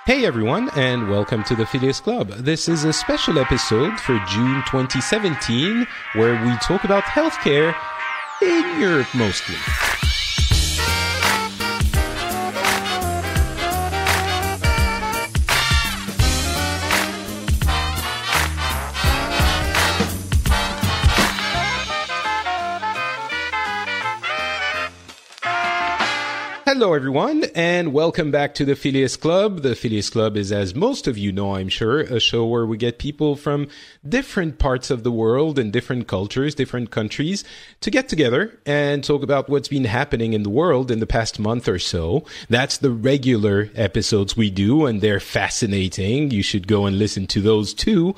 Hey everyone, and welcome to the Phileas Club. This is a special episode for June 2017, where we talk about healthcare in Europe mostly. Hello everyone, and welcome back to the Phileas Club. The Phileas Club is, as most of you know, I'm sure, a show where we get people from different parts of the world and different cultures, different countries, to get together and talk about what's been happening in the world in the past month or so. That's the regular episodes we do, and they're fascinating. You should go and listen to those too.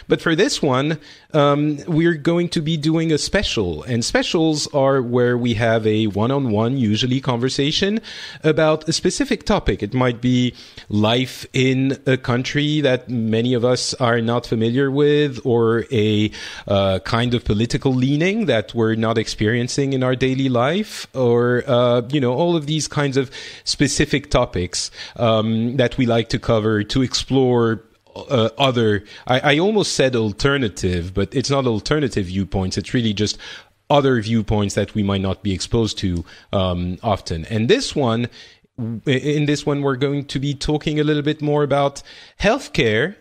But for this one, we're going to be doing a special, and specials are where we have a one-on-one, usually conversation about a specific topic. It might be life in a country that many of us are not familiar with, or a kind of political leaning that we're not experiencing in our daily life, or all of these kinds of specific topics that we like to cover, to explore I almost said alternative, but it's not alternative viewpoints. It's really just other viewpoints that we might not be exposed to often. And in this one, we're going to be talking a little bit more about healthcare,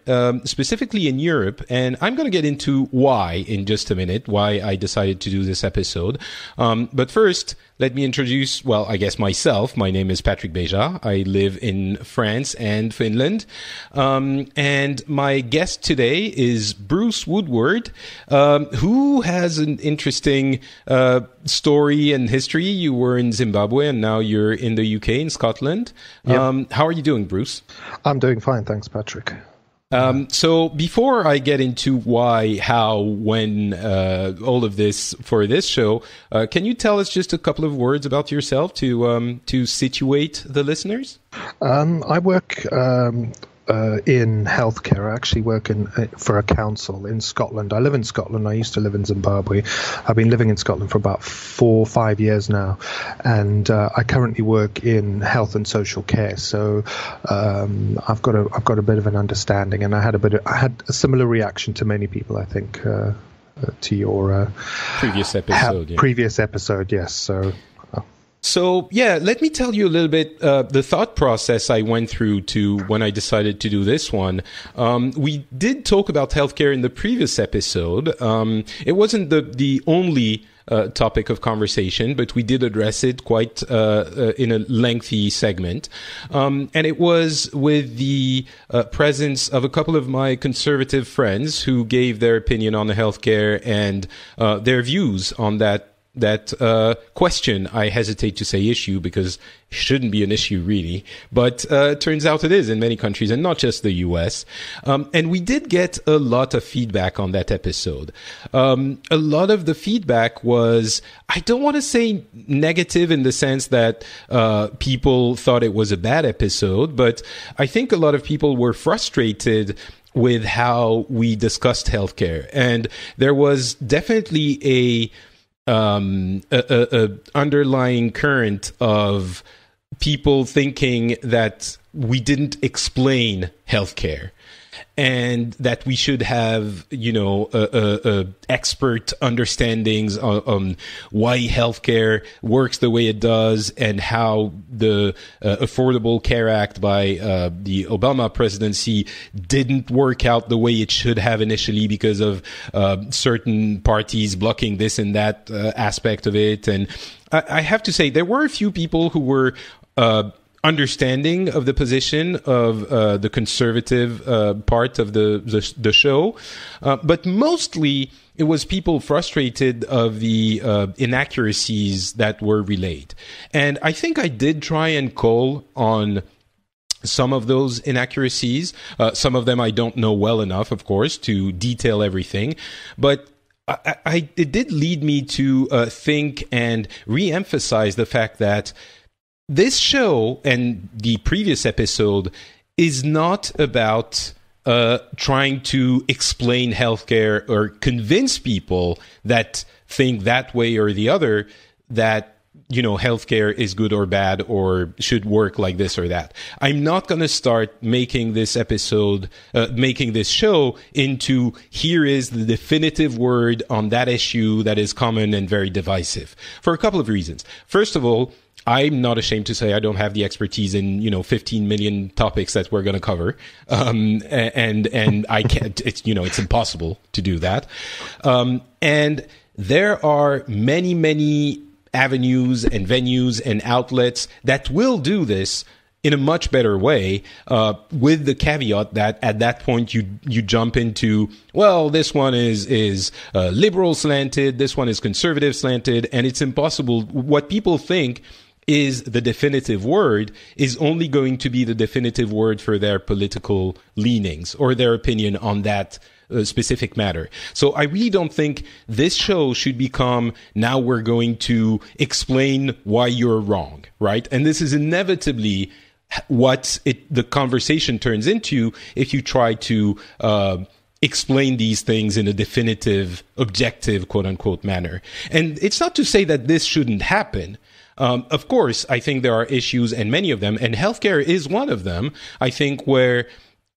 specifically in Europe. And I'm going to get into why in just a minute, why I decided to do this episode. But first, let me introduce, myself. My name is Patrick Beja. I live in France and Finland. And my guest today is Bruce Woodward, who has an interesting story and history. You were in Zimbabwe and now you're in the UK, in Scotland. Yep. How are you doing, Bruce? I'm doing fine, thanks, Patrick. So before I get into why, how, when, all of this for this show, can you tell us just a couple of words about yourself to situate the listeners? I work in healthcare. I actually work for a council in Scotland. I live in Scotland. I used to live in Zimbabwe. I've been living in Scotland for about 4 or 5 years now, and I currently work in health and social care. So I've got a bit of an understanding, and I had a similar reaction to many people, I think, to your previous episode. Previous episode, yes. So, let me tell you a little bit the thought process I went through to when I decided to do this one. We did talk about healthcare in the previous episode. It wasn't the only topic of conversation, but we did address it quite in a lengthy segment. And it was with the presence of a couple of my conservative friends who gave their opinion on the healthcare and their views on that question. I hesitate to say issue because it shouldn't be an issue really, but turns out it is in many countries and not just the US. And we did get a lot of feedback on that episode. A lot of the feedback was, I don't want to say negative in the sense that people thought it was a bad episode, but I think a lot of people were frustrated with how we discussed healthcare. And there was definitely a underlying current of people thinking that we didn't explain healthcare and that we should have, expert understandings on why healthcare works the way it does and how the Affordable Care Act by the Obama presidency didn't work out the way it should have initially because of certain parties blocking this and that aspect of it. And I have to say, there were a few people who were understanding of the position of the conservative part of the show, but mostly it was people frustrated of the inaccuracies that were relayed. And I think I did try and call on some of those inaccuracies. Some of them I don't know well enough, of course, to detail everything, but it did lead me to think and re-emphasize the fact that this show and the previous episode is not about trying to explain healthcare or convince people that think that way or the other that healthcare is good or bad or should work like this or that. I'm not going to start making this show into here is the definitive word on that issue that is common and very divisive for a couple of reasons. First of all, I'm not ashamed to say I don't have the expertise in 15 million topics that we're going to cover, and I can't. It's impossible to do that. And there are many avenues and venues and outlets that will do this in a much better way, with the caveat that at that point you jump into, well, this one is liberal slanted, this one is conservative slanted, and it's impossible. What people think is the definitive word is only going to be the definitive word for their political leanings or their opinion on that specific matter. So I really don't think this show should become, now we're going to explain why you're wrong, right? And this is inevitably what the conversation turns into if you try to explain these things in a definitive, objective, quote unquote manner. And it's not to say that this shouldn't happen. Of course, I think there are issues, and many of them, and healthcare is one of them, I think, where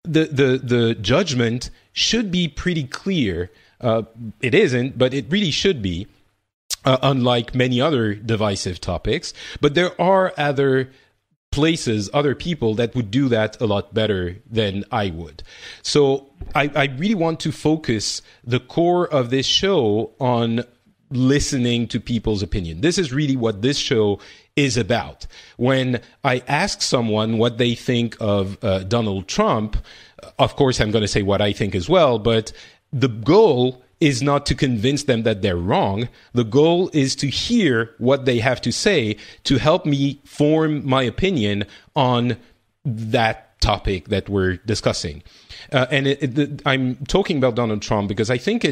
the judgment should be pretty clear. It isn't, but it really should be, unlike many other divisive topics. But there are other places, other people that would do that a lot better than I would. So I really want to focus the core of this show on listening to people's opinion. This is really what this show is about. When I ask someone what they think of Donald Trump, of course I'm going to say what I think as well, but the goal is not to convince them that they're wrong. The goal is to hear what they have to say to help me form my opinion on that topic that we're discussing. I'm talking about Donald Trump because I think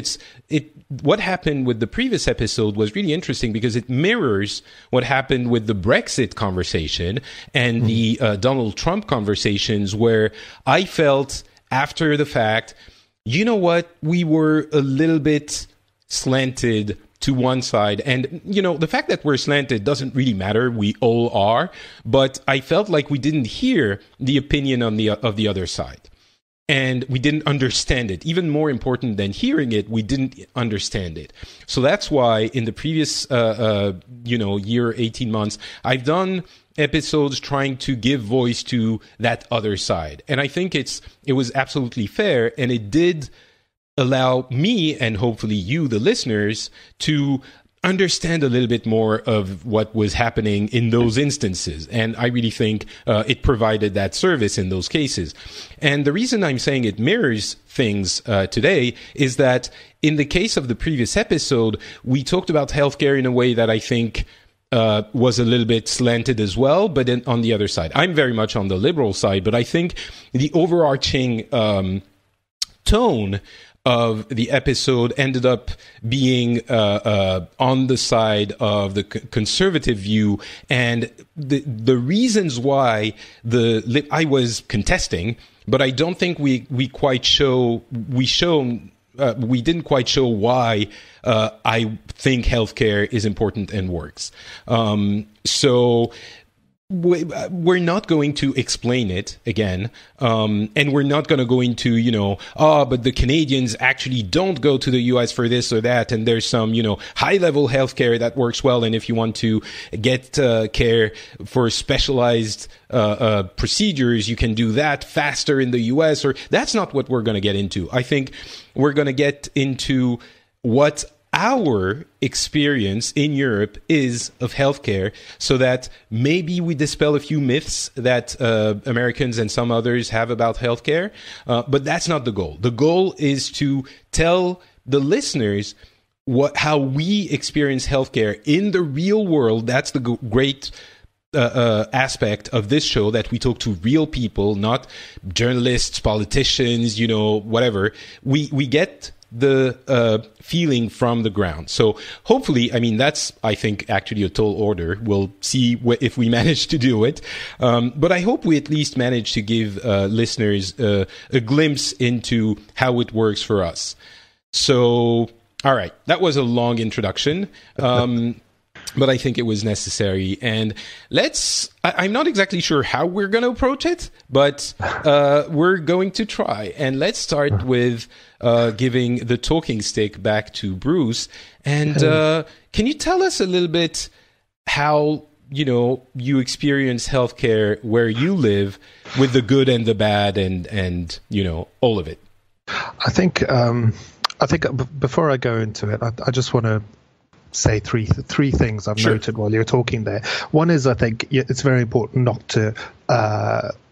what happened with the previous episode was really interesting because it mirrors what happened with the Brexit conversation and the Donald Trump conversations, where I felt after the fact, you know what, we were a little bit slanted to one side. And, the fact that we're slanted doesn't really matter. We all are. But I felt like we didn't hear the opinion of the other side. And we didn't understand it. Even more important than hearing it, we didn't understand it. So that's why in the previous, year, 18 months, I've done episodes trying to give voice to that other side. And I think it was absolutely fair, and it did allow me, and hopefully you, the listeners, to understand a little bit more of what was happening in those instances. And I really think it provided that service in those cases. And the reason I'm saying it mirrors things today is that in the case of the previous episode, we talked about healthcare in a way that I think was a little bit slanted as well, but then on the other side. I'm very much on the liberal side, but I think the overarching tone of the episode ended up being on the side of the conservative view, and the reasons why I was contesting, but I don't think we didn't quite show why I think healthcare is important and works. So we're not going to explain it again, and we're not going to go into, but the Canadians actually don't go to the US for this or that, and there's some, high-level healthcare that works well, and if you want to get care for specialized procedures, you can do that faster in the US, or that's not what we're going to get into. I think we're going to get into what our experience in Europe is of healthcare, so that maybe we dispel a few myths that Americans and some others have about healthcare. But that's not the goal. The goal is to tell the listeners how we experience healthcare in the real world. That's the great aspect of this show, that we talk to real people, not journalists, politicians, whatever. We get the feeling from the ground. So hopefully, that's, I think, actually a tall order. We'll see if we manage to do it. But I hope we at least manage to give listeners a glimpse into how it works for us. So, all right, that was a long introduction. but I think it was necessary. And I'm not exactly sure how we're going to approach it, but we're going to try. And let's start with giving the talking stick back to Bruce. And can you tell us a little bit how, you experience healthcare where you live, with the good and the bad and all of it? I think before I go into it, I just want to say three things I've noted while you're talking there. One is, I think it's very important not to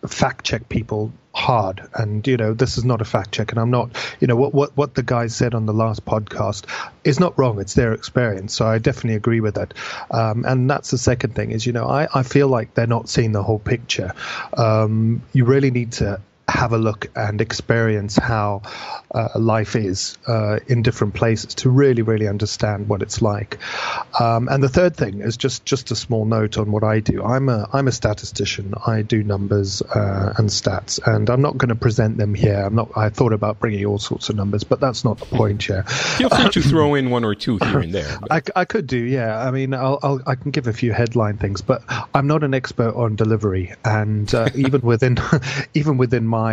fact check people hard, and this is not a fact check, and I'm not, what the guys said on the last podcast is not wrong. It's their experience, so I definitely agree with it. And that's the second thing is, I feel like they're not seeing the whole picture. You really need to have a look and experience how life is in different places to really, really understand what it's like. And the third thing is just a small note on what I do. I'm a statistician. I do numbers and stats, and I'm not going to present them here. I thought about bringing all sorts of numbers, but that's not the point here. Feel free to throw in one or two here and there. I could do, yeah. I mean, I can give a few headline things, but I'm not an expert on delivery, and even within my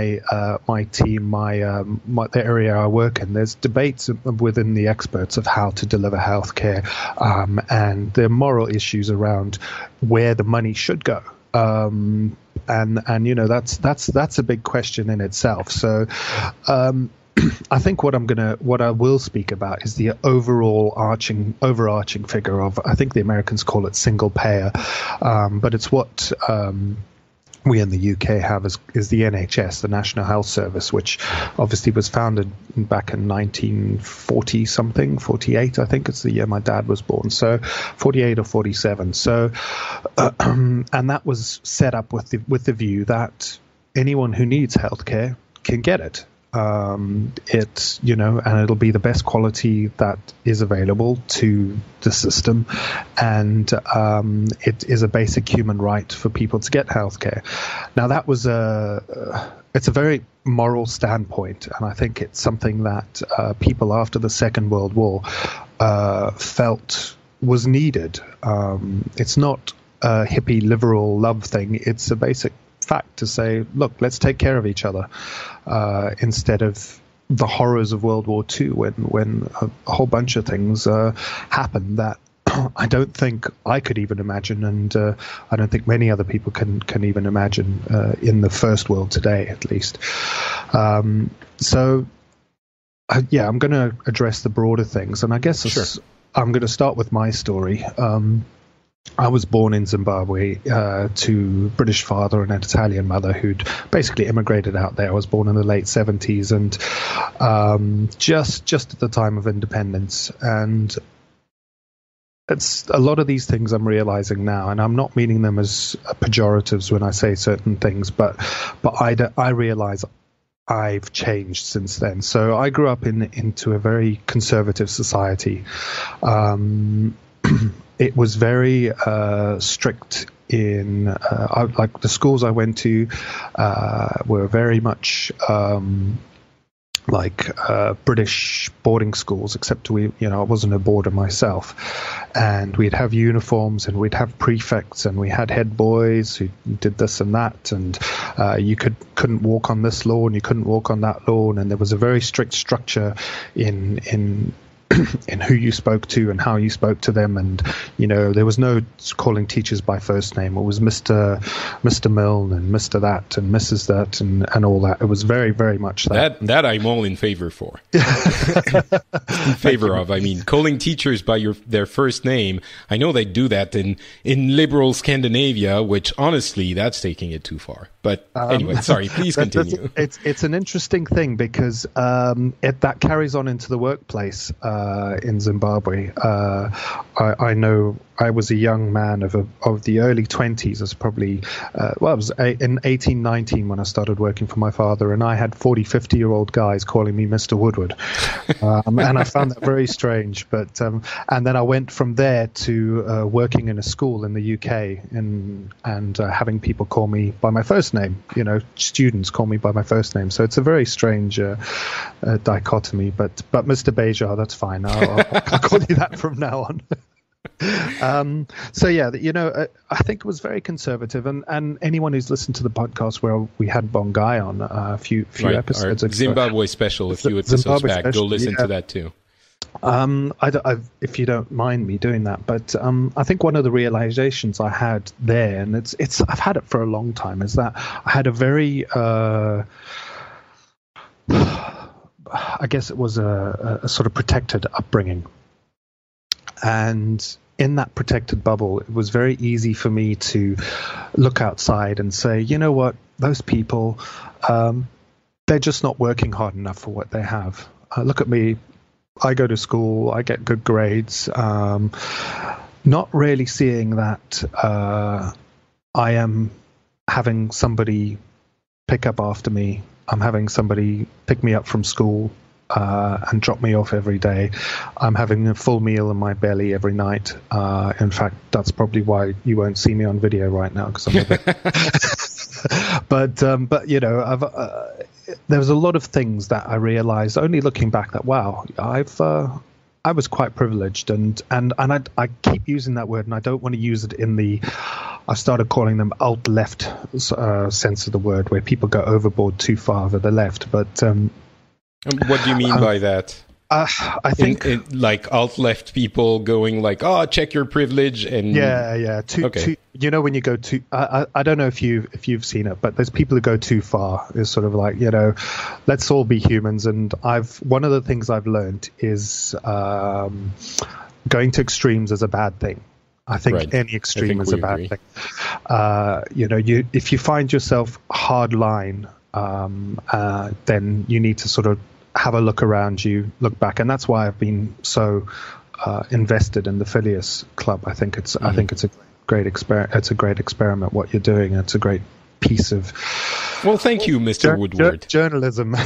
team, the area I work in, there's debates within the experts of how to deliver healthcare, and there are moral issues around where the money should go. And that's a big question in itself. So I think what I will speak about is the overarching figure of, I think the Americans call it single payer, but it's what we in the UK have is the NHS, the National Health Service, which obviously was founded back in 1940 something, 48, I think it's the year my dad was born. So 48 or 47. So, and that was set up with the view that anyone who needs healthcare can get it. It's, and it'll be the best quality that is available to the system, and it is a basic human right for people to get healthcare. Now, that was it's a very moral standpoint, and I think it's something that people after the Second World War felt was needed. It's not a hippie liberal love thing. It's a basic fact to say, look, let's take care of each other, instead of the horrors of World War II when a whole bunch of things happened that I don't think I could even imagine, and I don't think many other people can even imagine in the first world today, at least. I'm going to address the broader things, and I guess I'm going to start with my story. I was born in Zimbabwe to British father and an Italian mother who'd basically immigrated out there. I was born in the late 70s, and just at the time of independence. And it's a lot of these things I'm realizing now, and I'm not meaning them as pejoratives when I say certain things, but I realize I've changed since then. So I grew up into a very conservative society. It was very strict in like the schools I went to were very much British boarding schools, except I wasn't a boarder myself, and we'd have uniforms and we'd have prefects and we had head boys who did this and that, and you couldn't walk on this lawn, you couldn't walk on that lawn, and there was a very strict structure in who you spoke to and how you spoke to them, and there was no calling teachers by first name. It was Mr. Milne and Mr. that and Mrs. that and all that. It was very, very much that I'm all in favor for. In favor of. I mean, calling teachers by their first name. I know they do that in liberal Scandinavia, which honestly, that's taking it too far. But anyway, sorry, please continue. It's an interesting thing because that carries on into the workplace in Zimbabwe. I know I was a young man of the early 20s. I was probably, I was in 1819 when I started working for my father, and I had 40, 50-year-old guys calling me Mr. Woodward. And I found that very strange. But and then I went from there to working in a school in the UK and having people call me by my first name. Students call me by my first name. So it's a very strange dichotomy. But Mr. Beja, that's fine. I'll call you that from now on. So yeah, I think it was very conservative, and anyone who's listened to the podcast where we had Bongai on a few Right. episodes Our ago, Zimbabwe special, a few episodes Zimbabwe back. Go special, listen yeah. to that too. If you don't mind me doing that, but I think one of the realizations I had there, and I've had it for a long time, is that I had a very I guess it was a sort of protected upbringing. And in that protected bubble, it was very easy for me to look outside and say, you know what, those people, they're just not working hard enough for what they have. Look at me. I go to school. I get good grades. Not really seeing that I am having somebody pick up after me. I'm having somebody pick me up from school and drop me off every day. I'm having a full meal in my belly every night. In fact, that's probably why you won't see me on video right now, because I'm a bit. But there was a lot of things that I realized only looking back that wow, I was quite privileged, and I keep using that word, and I don't want to use it in the. I started calling them alt-left sense of the word, where people go overboard too far to the left. But what do you mean by that? I think like alt-left people going like, "Oh, check your privilege," and okay. When you go too, I don't know if you've seen it, but there's people who go too far. Is sort of like, let's all be humans. And one of the things I've learned is going to extremes is a bad thing. I think any extreme is a bad thing. If you find yourself hard line, then you need to sort of have a look around you, look back, and that's why I've been so invested in the Phileas Club. I think it's a great experiment. It's a great experiment what you're doing. It's a great piece of. Well, thank you, Mr. Woodward. Journalism.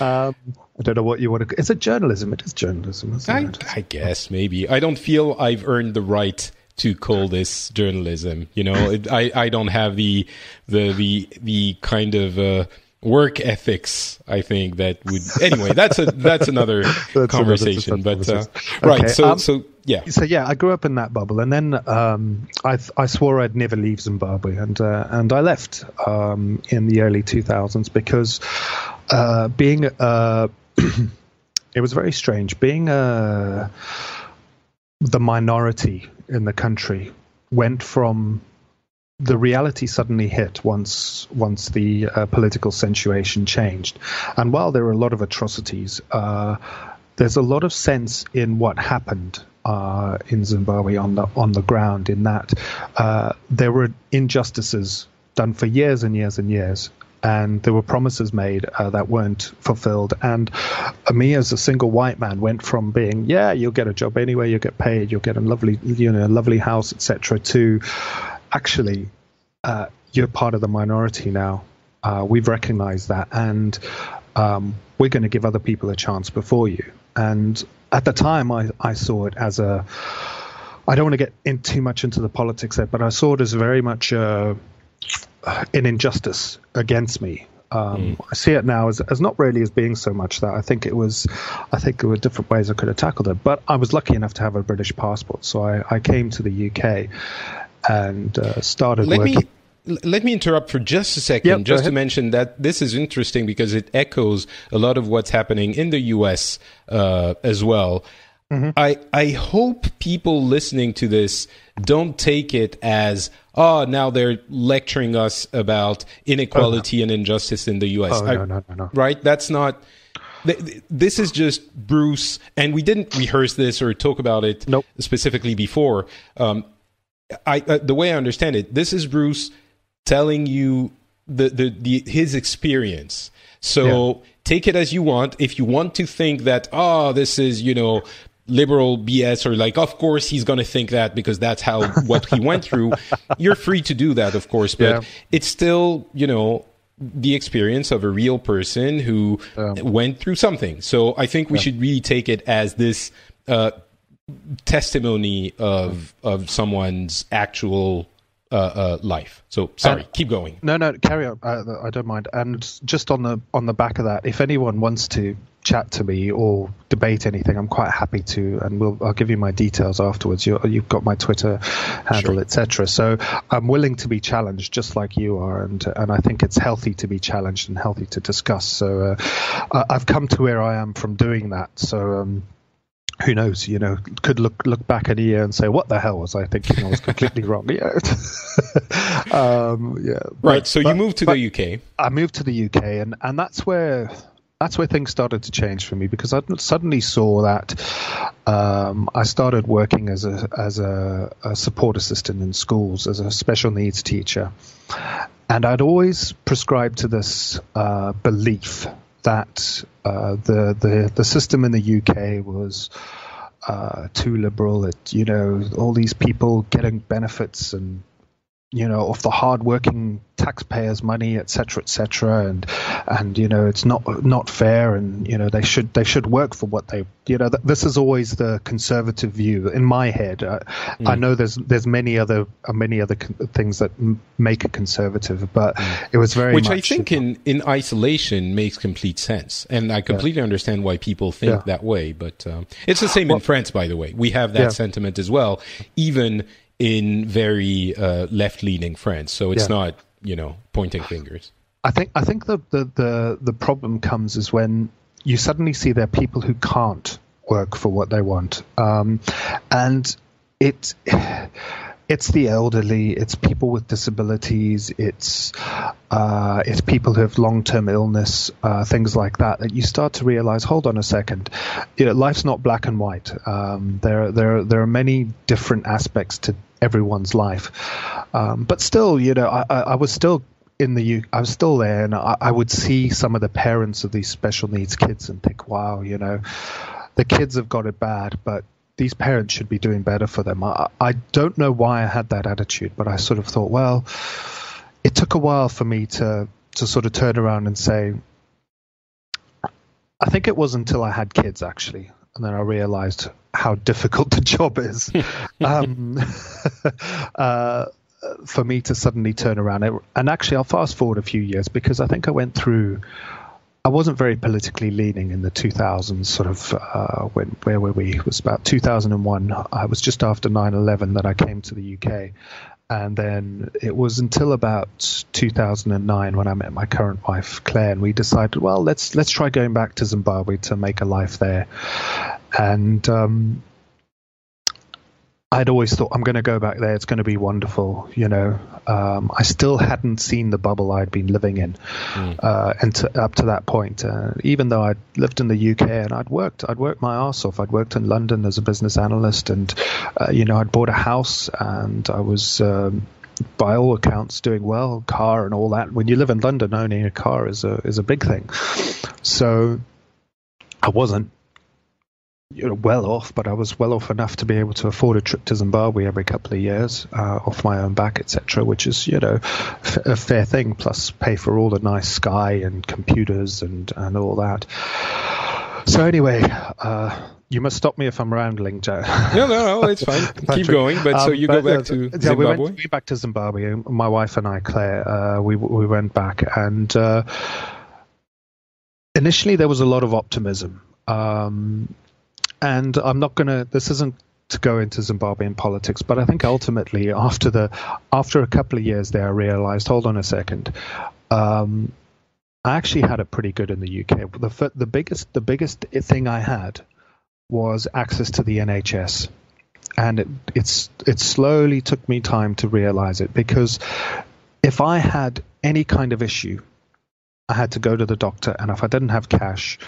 I don't know what you want to. Is it journalism? It is journalism. Isn't it? I guess maybe. I don't feel I've earned the right to call this journalism. I don't have the kind of work ethics. I think that would. Anyway, that's another conversation. Right. So yeah. So yeah, I grew up in that bubble, and then I swore I'd never leave Zimbabwe, and I left in the early 2000s because being it was very strange being the minority in the country went from. The reality suddenly hit once the political situation changed, and while there were a lot of atrocities, there's a lot of sense in what happened in Zimbabwe on the ground. In that there were injustices done for years and years and years, and there were promises made that weren't fulfilled. And me, as a single white man, went from being you'll get a job anyway, you'll get paid, you'll get a lovely house, etc., to actually, you're part of the minority now. We've recognized that, and we're going to give other people a chance before you. And at the time, I saw it as I don't want to get too much into the politics there, but I saw it as very much an injustice against me. I see it now as not really as being so much that. I think there were different ways I could have tackled it. But I was lucky enough to have a British passport, so I came to the UK and started working. Let me interrupt for just a second, just to mention that this is interesting because it echoes a lot of what's happening in the US as well. Mm-hmm. I hope people listening to this don't take it as, now they're lecturing us about inequality and injustice in the US. No. Right? That's not... This is just Bruce, and we didn't rehearse this or talk about it specifically before. The way I understand it, this is Bruce telling you his experience. So take it as you want. If you want to think that, this is, liberal BS, or like, of course he's going to think that because that's what he went through, you're free to do that, of course. But it's still, the experience of a real person who went through something. So I think we should really take it as this testimony of someone's actual life. So sorry, keep going. No, carry on. I don't mind. And just on the back of that, if anyone wants to chat to me or debate anything, I'm quite happy to, and I'll give you my details afterwards. You've got my Twitter handle, Sure. etc. So I'm willing to be challenged, just like you are, and I think it's healthy to be challenged and healthy to discuss. So I've come to where I am from doing that. So. Who knows? Could look back at a year and say, "What the hell was I thinking? I was completely wrong." Yeah, Right. So you moved to the UK. I moved to the UK, and that's where things started to change for me, because I suddenly saw that I started working as a support assistant in schools, as a special needs teacher, and I'd always prescribed to this belief that the system in the UK was too liberal. All these people getting benefits and off the hard-working taxpayers' money, etc., and it's not fair, and they should work for what they. This is always the conservative view in my head. I know there's many other things that make a conservative, but it was very which much, I think in isolation makes complete sense, and I completely understand why people think that way. But it's the same in France, by the way. We have that sentiment as well, even in very left-leaning France. So it's not pointing fingers. I think the problem comes is when you suddenly see there are people who can't work for what they want, and it's the elderly, it's people with disabilities, it's people who have long-term illness, things like that. That you start to realize, hold on a second, life's not black and white. There are many different aspects to everyone's life, but still, I was still I was still there, and I would see some of the parents of these special needs kids and think, wow, the kids have got it bad, but these parents should be doing better for them. I don't know why I had that attitude, but I sort of thought, well, it took a while for me to sort of turn around and say, I think it was until I had kids, actually, and then I realized how difficult the job is. For me to suddenly turn around. And actually, I'll fast forward a few years, because I think I wasn't very politically leaning in the 2000s, sort of, where were we? It was about 2001. I was just after 9/11 that I came to the UK. And then it was until about 2009 when I met my current wife, Claire, and we decided, well, let's try going back to Zimbabwe to make a life there. And I'd always thought, I'm going to go back there. It's going to be wonderful. I still hadn't seen the bubble I'd been living in, up to that point. Even though I'd lived in the UK and I'd worked my arse off. I'd worked in London as a business analyst, and I'd bought a house, and I was, by all accounts, doing well, car and all that. When you live in London, owning a car is a big thing. So I wasn't well off, but I was well off enough to be able to afford a trip to Zimbabwe every couple of years, off my own back, etc., which is a fair thing, plus pay for all the nice Sky and computers and all that. So anyway, you must stop me if I'm rambling, Joe. No, it's fine. Keep going. But so you go back to Zimbabwe? We went back to Zimbabwe. My wife and I, Claire, we went back, and initially there was a lot of optimism. And I'm not this isn't to go into Zimbabwean politics, but I think ultimately after a couple of years there, I realized, hold on a second, I actually had it pretty good in the UK. The biggest thing I had was access to the NHS, and it slowly took me time to realize it, because if I had any kind of issue, I had to go to the doctor, and if I didn't have cash,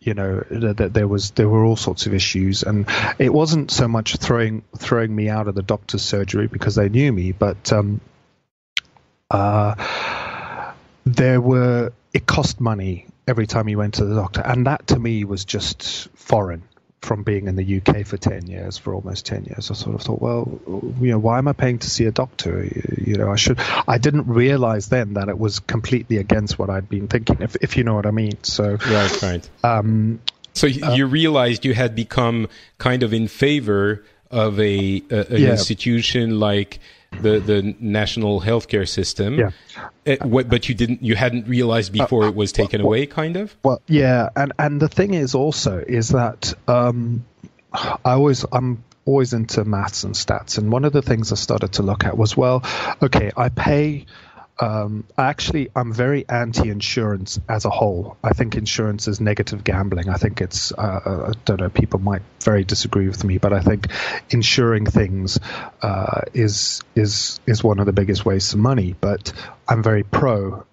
there were all sorts of issues, and it wasn't so much throwing me out of the doctor's surgery because they knew me, but it cost money every time you went to the doctor, and that to me was just foreign. From being in the UK for almost 10 years, I sort of thought, well, why am I paying to see a doctor? I didn't realize then that it was completely against what I'd been thinking, if you know what I mean. So right. So you realized you had become kind of in favor of a institution like the national healthcare system. Yeah. But you hadn't realized before it was taken away, kind of? Well, yeah, and the thing is also is that I'm always into maths and stats, and one of the things I started to look at was, well, okay, I pay. I'm very anti-insurance as a whole. I think insurance is negative gambling. I think it's, I don't know, people might very disagree with me, but I think insuring things is one of the biggest wastes of money. But I'm very pro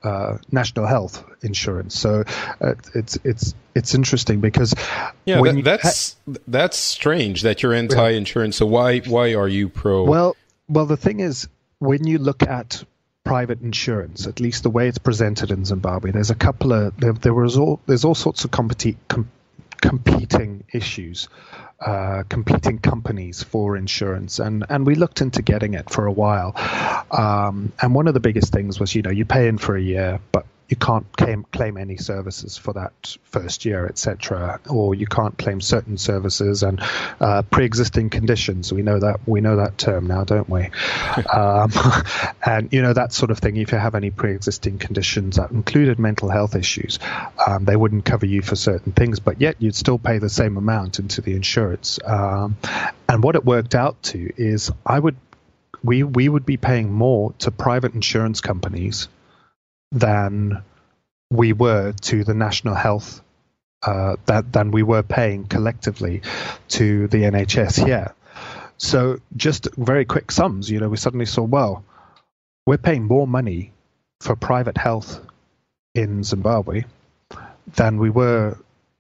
national health insurance. So it's interesting because that's strange that you're anti-insurance. So why are you pro? Well, the thing is, when you look at private insurance, at least the way it's presented in Zimbabwe, there's a couple of there's all sorts of competing issues, competing companies for insurance, and we looked into getting it for a while, and one of the biggest things was, you pay in for a year, but you can't claim any services for that first year, etc., or you can't claim certain services and pre-existing conditions. We know that term now, don't we? And that sort of thing. If you have any pre-existing conditions that included mental health issues, they wouldn't cover you for certain things, but yet you'd still pay the same amount into the insurance. And what it worked out to is we would be paying more to private insurance companies than we were to the national health, than we were paying collectively to the NHS here. So just very quick sums, we suddenly saw, well, we're paying more money for private health in Zimbabwe than we were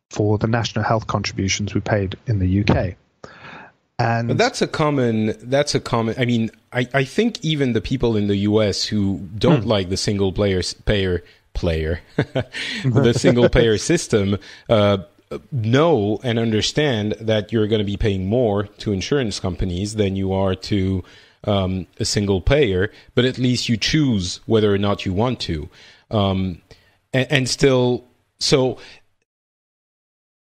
for the national health contributions we paid in the UK. And but that's a common, I mean, I think even the people in the US who don't like the single payer, the single payer system, know and understand that you're going to be paying more to insurance companies than you are to a single payer, but at least you choose whether or not you want to. And still, so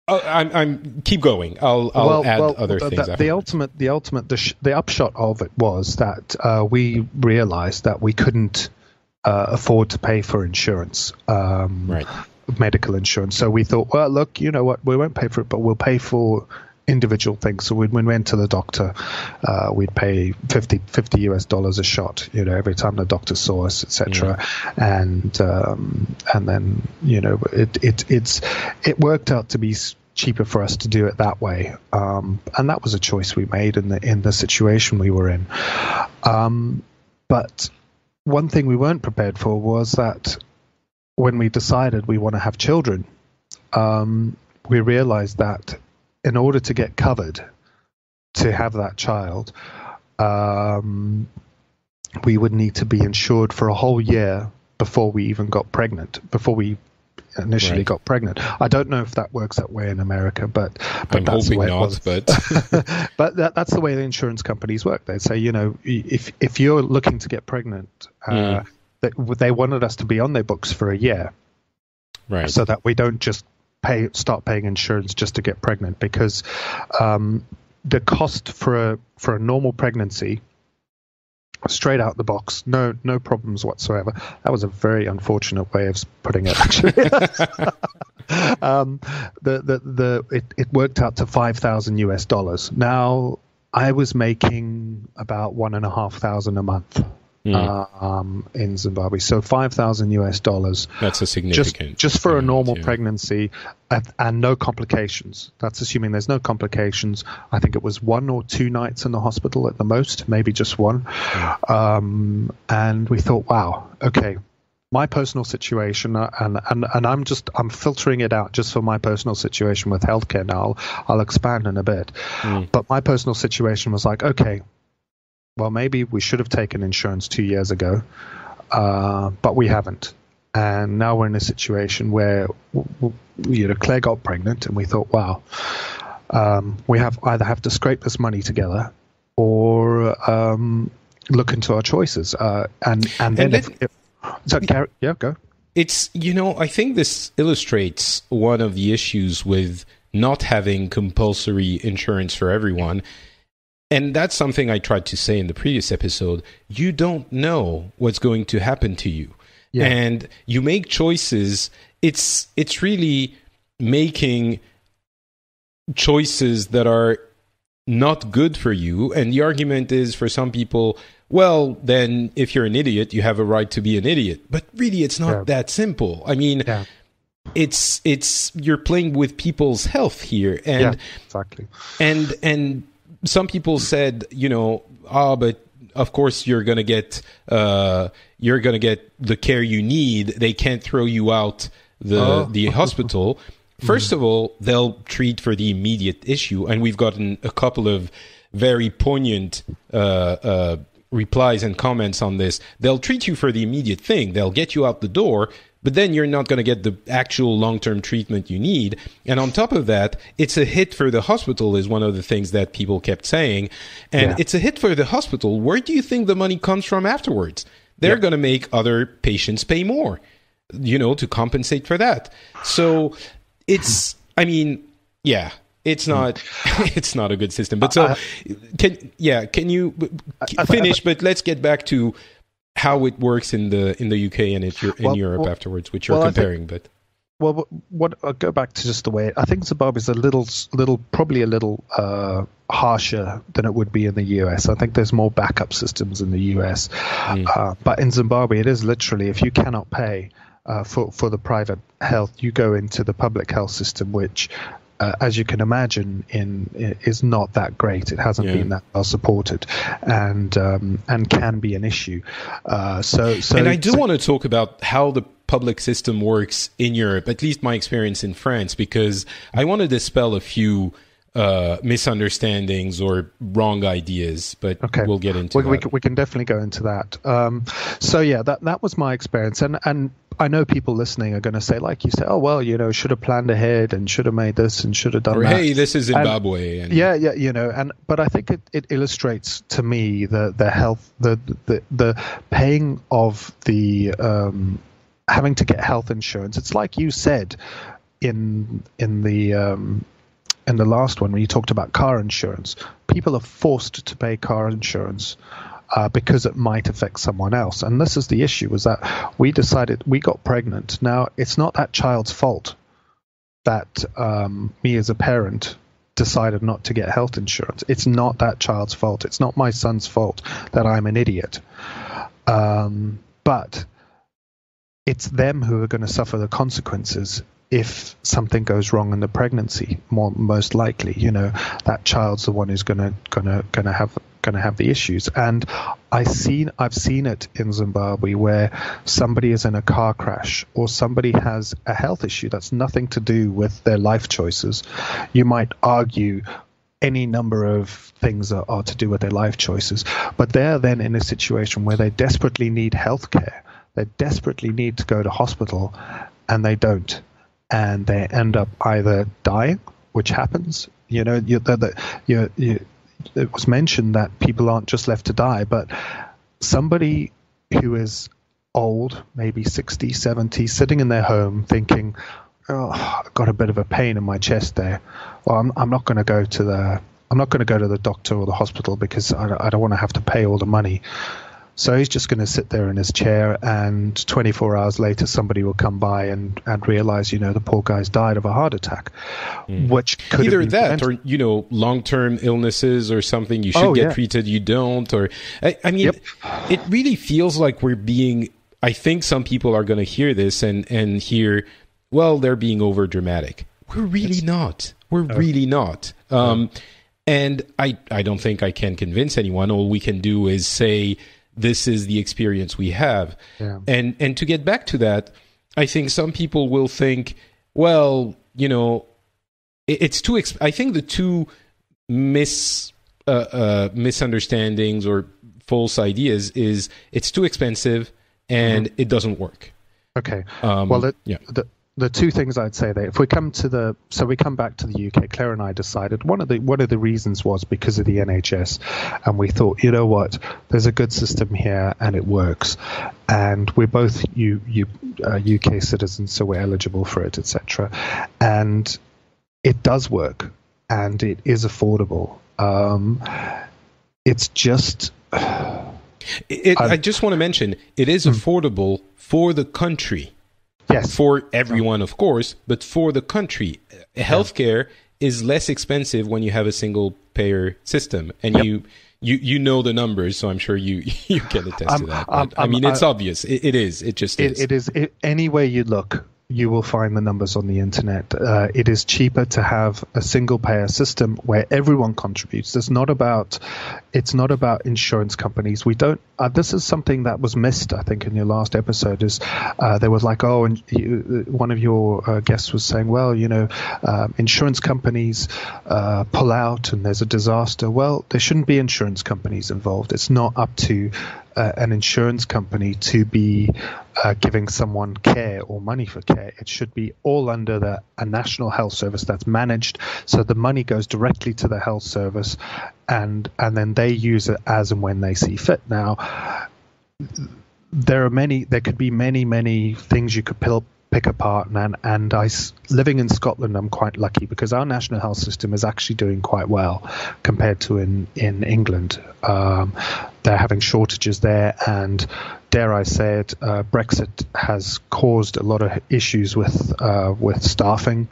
I'm keep going. I'll add other things. The upshot of it was that we realized that we couldn't afford to pay for insurance, medical insurance. So we thought, well, look, you know what, we won't pay for it, but we'll pay for individual things. So when we went to the doctor, we'd pay $50 US a shot, every time the doctor saw us, etc. And then it worked out to be cheaper for us to do it that way, and that was a choice we made in the situation we were in. But one thing we weren't prepared for was that when we decided we want to have children, we realized that in order to get covered to have that child, we would need to be insured for a whole year before we even got pregnant, before we initially got pregnant. I don't know if that works that way in America, but I'm that's hoping the way not. it was. But that's the way the insurance companies work. They say, if you're looking to get pregnant, they wanted us to be on their books for a year, right? So that we don't just start paying insurance just to get pregnant, because the cost for a normal pregnancy, straight out the box, no problems whatsoever. That was a very unfortunate way of putting it, actually. It worked out to $5,000 US. Now, I was making about $1,500 a month in Zimbabwe, so $5,000 US. That's a significant just for a normal pregnancy and no complications. That's assuming there's no complications. I think it was 1 or 2 nights in the hospital at the most, maybe just 1. And we thought, wow, okay, my personal situation, and I'm filtering it out just for my personal situation with healthcare now. I'll expand in a bit, but my personal situation was like, okay, well, maybe we should have taken insurance 2 years ago, but we haven't. And now we're in a situation where Claire got pregnant, and we thought, wow, we either have to scrape this money together or look into our choices. Go. It's, I think this illustrates one of the issues with not having compulsory insurance for everyone. And that's something I tried to say in the previous episode. You don't know what's going to happen to you. Yeah. And you make choices. It's really making choices that are not good for you. And the argument is, for some people, well, then if you're an idiot, you have a right to be an idiot. But really, it's not that simple. I mean, it's you're playing with people's health here. And exactly. And some people said, but of course you're gonna get the care you need. They can't throw you out the hospital. First of all, they'll treat for the immediate issue, and we've gotten a couple of very poignant replies and comments on this. They'll treat you for the immediate thing. They'll get you out the door, but then you're not going to get the actual long-term treatment you need. And on top of that, it's a hit for the hospital is one of the things that people kept saying. And it's a hit for the hospital. Where do you think the money comes from afterwards? They're going to make other patients pay more, to compensate for that. So it's, it's not it's not a good system. But so can you finish? But let's get back to how it works in the UK and if you're in Europe afterwards, which you're comparing. I'll go back to just the way I think Zimbabwe is probably a little harsher than it would be in the US. I think there's more backup systems in the US, but in Zimbabwe it is literally, if you cannot pay for the private health, you go into the public health system, which as you can imagine, is not that great. It hasn't been that well supported, and can be an issue. And I do want to talk about how the public system works in Europe, at least my experience in France, because I want to dispel a few misunderstandings or wrong ideas, but we'll get into that. We can definitely go into that. That was my experience, and I know people listening are going to say, like you say, oh well, should have planned ahead and should have made this and should have done that. Hey, this is Zimbabwe. But I think it illustrates to me the health, the paying of the having to get health insurance. It's like you said in the last one when you talked about car insurance. People are forced to pay car insurance because it might affect someone else. And this is the issue, was that we decided we got pregnant. Now, it's not that child's fault that me as a parent decided not to get health insurance. It's not that child's fault. It's not my son's fault that I'm an idiot. But it's them who are going to suffer the consequences if something goes wrong in the pregnancy. Most likely, that child's the one who's going to have the issues. And I've seen it in Zimbabwe where somebody is in a car crash or somebody has a health issue that's nothing to do with their life choices. You might argue any number of things are to do with their life choices, but they're then in a situation where they desperately need health care. They desperately need to go to hospital, and they don't. And they end up either dying, which happens. It was mentioned that people aren't just left to die, but somebody who is old, maybe 60, 70, sitting in their home thinking, oh, I've got a bit of a pain in my chest there. Well, I'm not going to go to the doctor or the hospital because I don't want to have to pay all the money. So he's just going to sit there in his chair, and 24 hours later, somebody will come by and realize, the poor guy's died of a heart attack, which could either that prevented. Or, long-term illnesses or something you should get treated, you don't. Or I mean, it really feels like we're being. I think some people are going to hear this and hear, well, they're being over dramatic. We're really not. We're really not. And I don't think I can convince anyone. All we can do is say, this is the experience we have. Yeah. And to get back to that, I think some people will think, well, it's too I think the two misunderstandings or false ideas is it's too expensive and it doesn't work. Okay. The two things I'd say there, if we come back to the UK, Claire and I decided one of the reasons was because of the NHS, and we thought, you know what, there's a good system here and it works, and we're both UK citizens, so we're eligible for it, etc. And it does work, and it is affordable. it's just. I just want to mention, it is affordable for the country. Yes. For everyone, of course, but for the country. Healthcare is less expensive when you have a single-payer system. And you know the numbers, so I'm sure you can attest to that. I mean, it's obvious. It is. It just is. It is. Any way you look, you will find the numbers on the internet. It is cheaper to have a single payer system where everyone contributes. It's not about insurance companies. We don't. This is something that was missed, I think, in your last episode. Is there was like, and one of your guests was saying, well, insurance companies pull out and there's a disaster. Well, there shouldn't be insurance companies involved. It's not up to an insurance company to be giving someone care or money for care. It should be all under a national health service that's managed, so the money goes directly to the health service, and then they use it as and when they see fit. Now, there could be many things you could pick apart, and living in Scotland, I'm quite lucky because our national health system is actually doing quite well compared to in England. They're having shortages there, and dare I say it, Brexit has caused a lot of issues with staffing.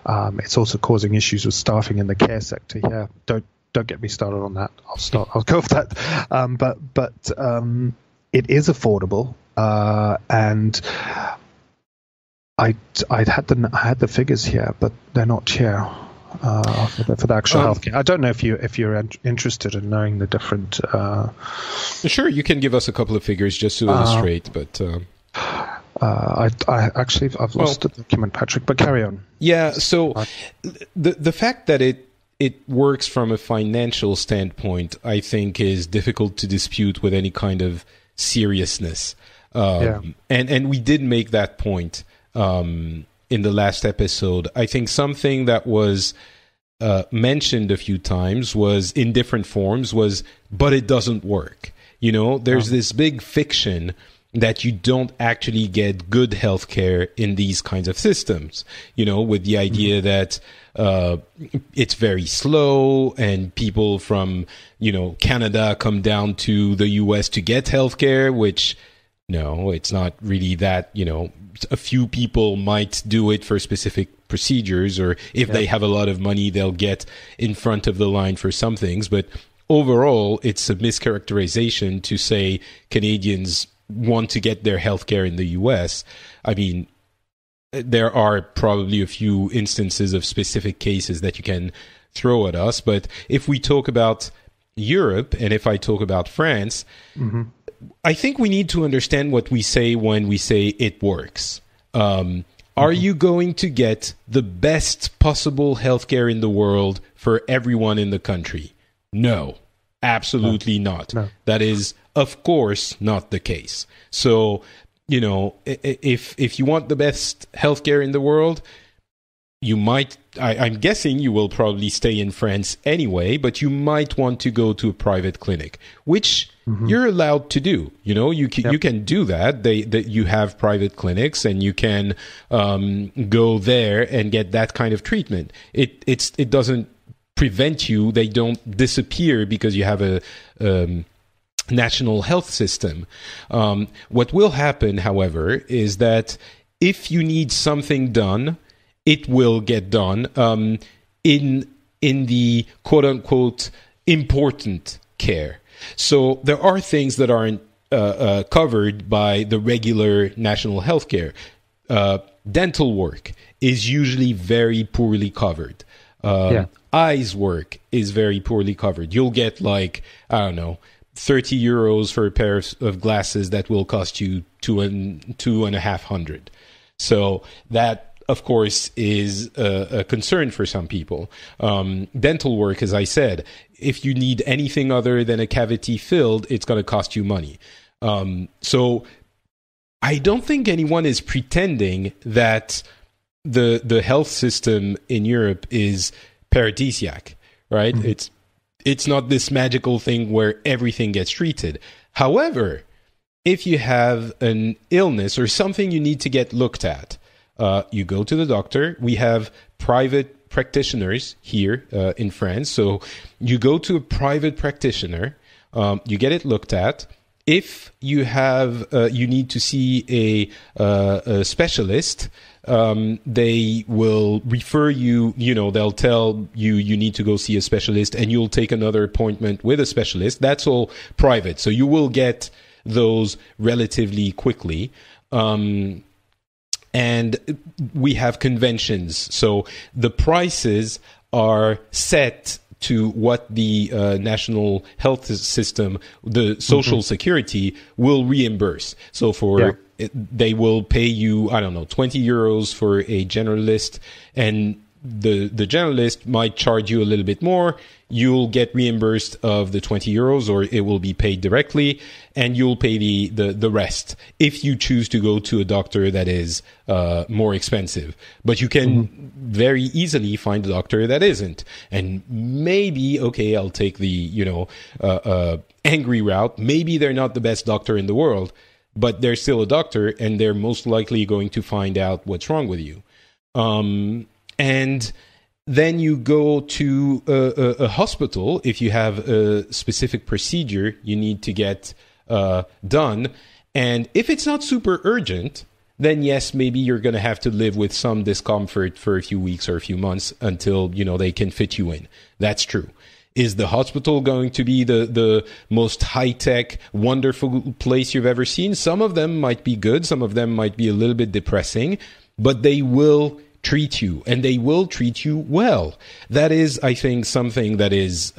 It's also causing issues with staffing in the care sector. Yeah, don't get me started on that. I'll go with that. But it is affordable, and I had the figures here, but they're not here for the actual healthcare. I don't know if you're interested in knowing the different. Sure, you can give us a couple of figures just to illustrate, but. I've lost the document, Patrick, but carry on. Yeah, so the fact that it works from a financial standpoint, I think, is difficult to dispute with any kind of seriousness. And we did make that point in the last episode. I think something that was mentioned a few times was in different forms but it doesn't work. There's this big fiction that you don't actually get good healthcare in these kinds of systems, with the idea that it's very slow and people from, Canada come down to the US to get healthcare, which, no, it's not really that, a few people might do it for specific procedures, or if they have a lot of money, they'll get in front of the line for some things. But overall, it's a mischaracterization to say Canadians want to get their healthcare in the US. I mean, there are probably a few instances of specific cases that you can throw at us, but if we talk about Europe and if I talk about France, I think we need to understand what we say when we say it works. Are you going to get the best possible healthcare in the world for everyone in the country? No, absolutely not. No. That is, of course, not the case. So, if you want the best healthcare in the world, you might, I'm guessing you will probably stay in France anyway, but you might want to go to a private clinic, which you're allowed to do. You can do that. You have private clinics and you can go there and get that kind of treatment. It doesn't prevent you. They don't disappear because you have a national health system. What will happen, however, is that if you need something done, it will get done in the quote unquote important care. So there are things that aren't covered by the regular national health care. Dental work is usually very poorly covered. Eyes work is very poorly covered. You'll get 30 euros for a pair of glasses that will cost you $2,500. So that, of course, is a concern for some people. Dental work, as I said, if you need anything other than a cavity filled, it's going to cost you money. So I don't think anyone is pretending that the health system in Europe is paradisiac, right? It's not this magical thing where everything gets treated. However, if you have an illness or something you need to get looked at, you go to the doctor. We have private practitioners here in France. So you go to a private practitioner You get it looked at. If you have, you need to see a specialist, they will refer you, they'll tell you you need to go see a specialist, and you'll take another appointment with a specialist. That's all private. So you will get those relatively quickly. And we have conventions. So the prices are set to what the national health system, the social security, will reimburse. So they will pay you, I don't know, 20 euros for a generalist, and the generalist might charge you a little bit more. You'll get reimbursed of the 20 euros, or it will be paid directly, and you'll pay the rest if you choose to go to a doctor that is more expensive. But you can very easily find a doctor that isn't. And maybe, okay, I'll take the, angry route. Maybe they're not the best doctor in the world, but they're still a doctor, and they're most likely going to find out what's wrong with you. And then you go to a hospital if you have a specific procedure you need to get done. And if it's not super urgent, then yes, maybe you're going to have to live with some discomfort for a few weeks or a few months until, they can fit you in. That's true. Is the hospital going to be the most high-tech, wonderful place you've ever seen? Some of them might be good. Some of them might be a little bit depressing, but they will treat you, and they will treat you well. That is, I think, something that is,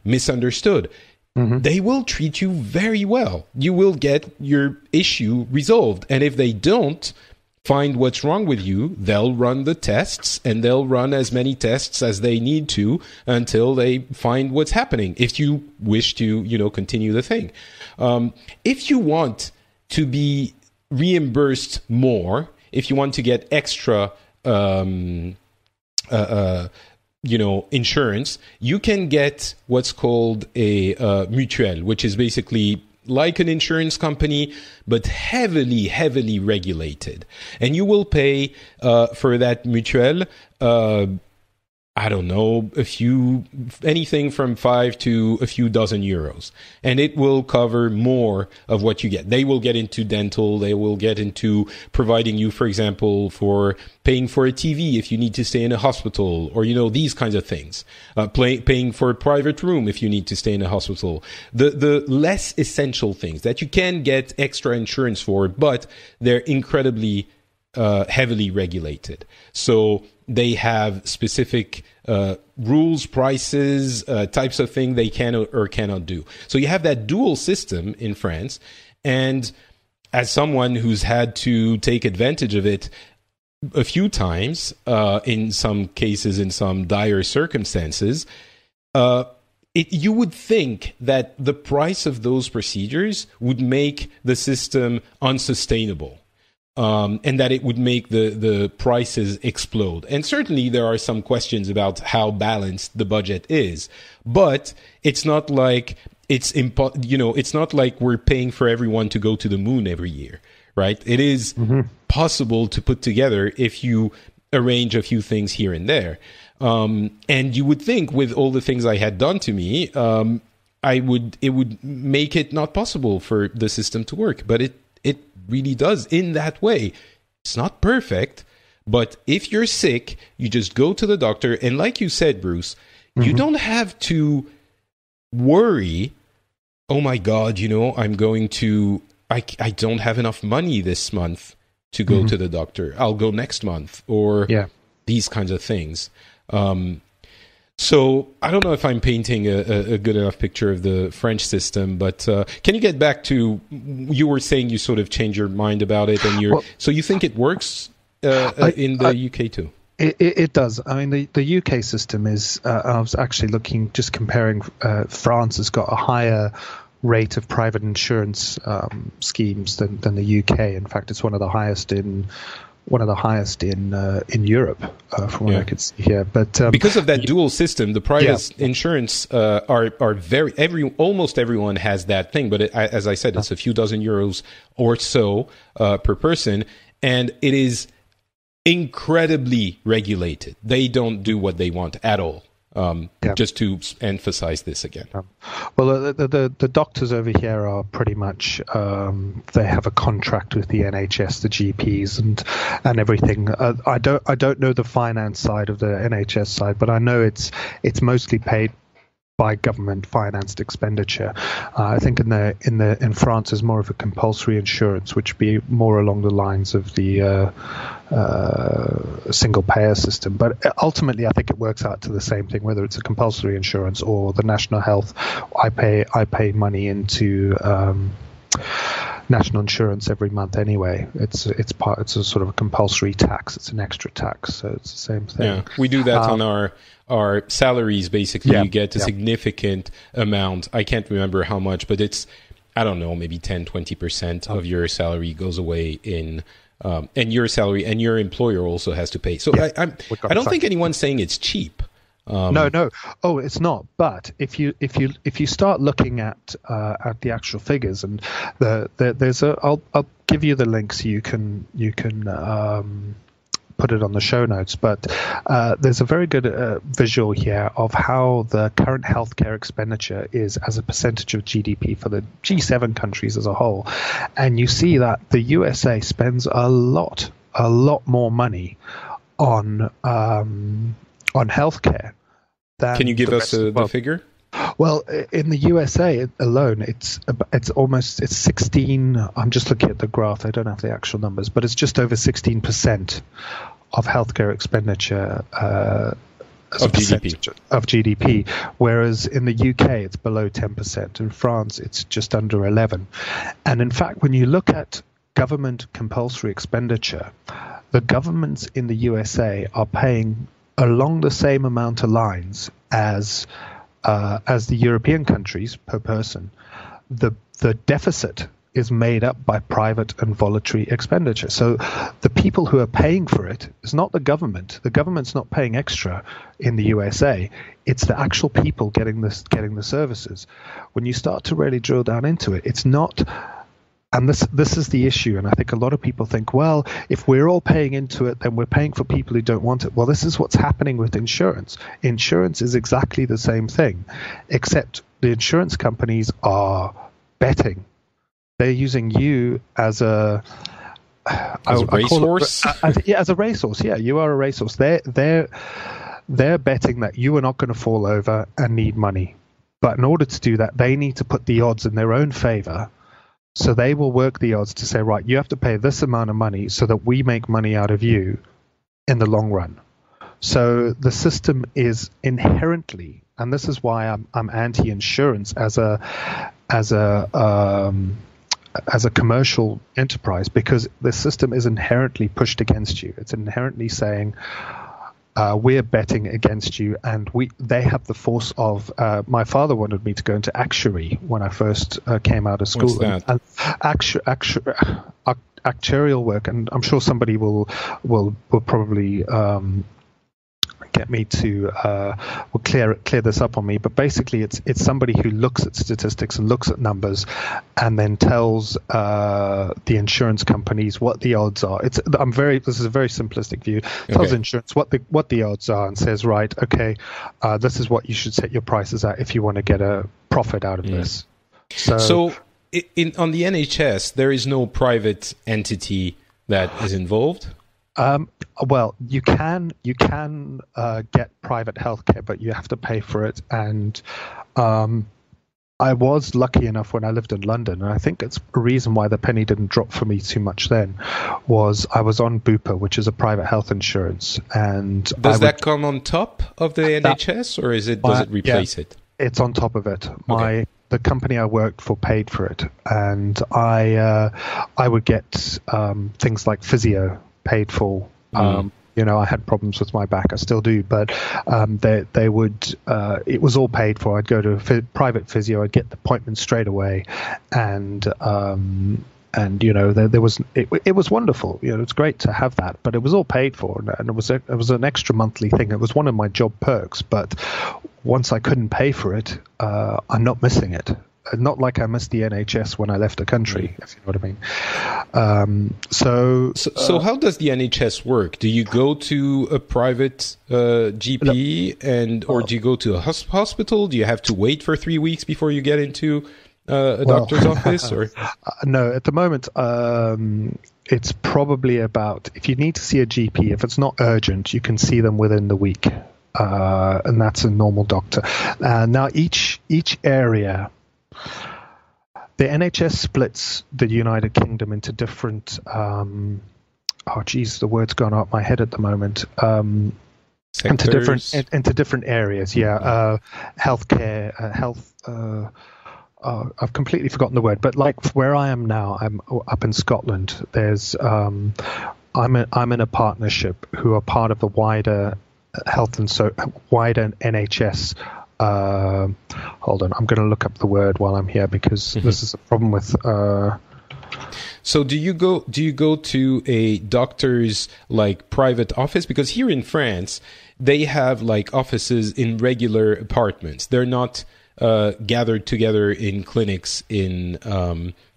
misunderstood. They will treat you very well. You will get your issue resolved. And if they don't find what's wrong with you, they'll run the tests, and they'll run as many tests as they need to until they find what's happening, if you wish to, continue the thing. If you want to be reimbursed more, if you want to get extra, insurance, you can get what's called a mutuelle, which is basically like an insurance company, but heavily, heavily regulated. And you will pay for that mutuelle, I don't know, anything from 5 to a few dozen euros. And it will cover more of what you get. They will get into dental. They will get into providing you, for example, for paying for a TV if you need to stay in a hospital, or, these kinds of things. Paying for a private room if you need to stay in a hospital. The less essential things that you can get extra insurance for, but they're incredibly heavily regulated. So they have specific rules, prices, types of thing they can or cannot do. So you have that dual system in France. And as someone who's had to take advantage of it a few times, in some cases, in some dire circumstances, you would think that the price of those procedures would make the system unsustainable. And that it would make the prices explode. And certainly there are some questions about how balanced the budget is. But it's not like it's not like we're paying for everyone to go to the moon every year, right? It is possible to put together if you arrange a few things here and there. And you would think, with all the things I had done to me, it would make it not possible for the system to work. But it really does in that way. It's not perfect, but if you're sick, you just go to the doctor, and like you said, Bruce, you don't have to worry, oh my God, I don't have enough money this month to go to the doctor. I'll go next month, or these kinds of things. So I don't know if I'm painting a good enough picture of the French system, but can you get back to, you were saying you sort of changed your mind about it, and so you think it works in the UK too? It does. I mean, the UK system is, I was actually just comparing, France has got a higher rate of private insurance schemes than the UK. In fact, it's one of the highest in Europe, from what I could see here. But because of that dual system, the private insurance are almost everyone has that thing. But as I said, it's a few dozen euros or so per person, and it is incredibly regulated. They don't do what they want at all. Just to emphasize this again. Well, the doctors over here are pretty much they have a contract with the NHS, the GPs, and everything. I don't know the finance side of the NHS side, but I know it's mostly paid by government financed expenditure. I think in France is more of a compulsory insurance, which be more along the lines of the single payer system. But ultimately, I think it works out to the same thing, whether it's a compulsory insurance or the national health. I pay money into national insurance every month anyway. It's a sort of a compulsory tax. It's an extra tax, so it's the same thing. Yeah, we do that on our salaries. Basically, you get a significant amount. I can't remember how much, but it's, I don't know, maybe 10-20% of your salary goes away in and your salary, and your employer also has to pay. So I don't think anyone's saying it's cheap. No. Oh, it's not. But if you start looking at the actual figures, and I'll give you the links. You can put it on the show notes. But there's a very good visual here of how the current healthcare expenditure is as a percentage of GDP for the G7 countries as a whole, and you see that the USA spends a lot more money on healthcare. Can you give us the figure? Well, in the USA alone, it's 16. I'm just looking at the graph. I don't have the actual numbers, but it's just over 16% of healthcare expenditure as a percentage of GDP. Whereas in the UK, it's below 10%. In France, it's just under 11. And in fact, when you look at government compulsory expenditure, the governments in the USA are paying along the same amount of lines as the European countries per person. The deficit is made up by private and voluntary expenditure. So the people who are paying for it is not the government. The government's not paying extra in the USA. It's the actual people getting the services. When you start to really drill down into it, it's not. And this is the issue, and I think a lot of people think, well, if we're all paying into it, then we're paying for people who don't want it. Well, this is what's happening with insurance. Insurance is exactly the same thing, except the insurance companies are betting. They're using you as a racehorse. As a racehorse. Yeah, you are a racehorse. They're betting that you are not going to fall over and need money, but in order to do that, they need to put the odds in their own favor. So they will work the odds to say, right, you have to pay this amount of money so that we make money out of you in the long run. So the system is inherently, and this is why I'm anti-insurance as a commercial enterprise, because the system is inherently pushed against you. It's inherently saying, we're betting against you, and they have the force of. My father wanted me to go into actuary when I first came out of school. What's that? And actuarial work, and I'm sure somebody will probably get me to will clear this up on me. But basically, it's somebody who looks at statistics and looks at numbers, and then tells the insurance companies what the odds are. This is a very simplistic view. Tells insurance what the odds are, and says, right, okay, this is what you should set your prices at if you want to get a profit out of this. So on the NHS, there is no private entity that is involved. Well, you can get private healthcare, but you have to pay for it. And I was lucky enough when I lived in London, and I think it's a reason why the penny didn't drop for me too much then, was I was on Bupa, which is a private health insurance. And does that come on top of the NHS, or does it replace it? It's on top of it. The company I worked for paid for it, and I would get things like physio paid for. I had problems with my back. I still do, but they would. It was all paid for. I'd go to a private physio. I'd get the appointment straight away, and there was. It was wonderful. It's great to have that, but it was all paid for, and it was an extra monthly thing. It was one of my job perks, but once I couldn't pay for it, I'm not missing it. not like I missed the NHS when I left the country, if you know what I mean. So how does the NHS work? Do you go to a private GP, or do you go to a hospital? Do you have to wait for 3 weeks before you get into a doctor's office? Or no, at the moment, it's probably about, if you need to see a GP, if it's not urgent, you can see them within the week. And that's a normal doctor. Now, each area, the NHS splits the United Kingdom into different. The word's gone out my head at the moment. Into different areas. Yeah, healthcare, health. I've completely forgotten the word, but like where I am now, I'm up in Scotland. There's I'm in a partnership who are part of the wider wider NHS. Hold on, I'm going to look up the word while I'm here, because this is a problem with. So do you go to a doctor's like private office? Because here in France, they have like offices in regular apartments. They're not gathered together in clinics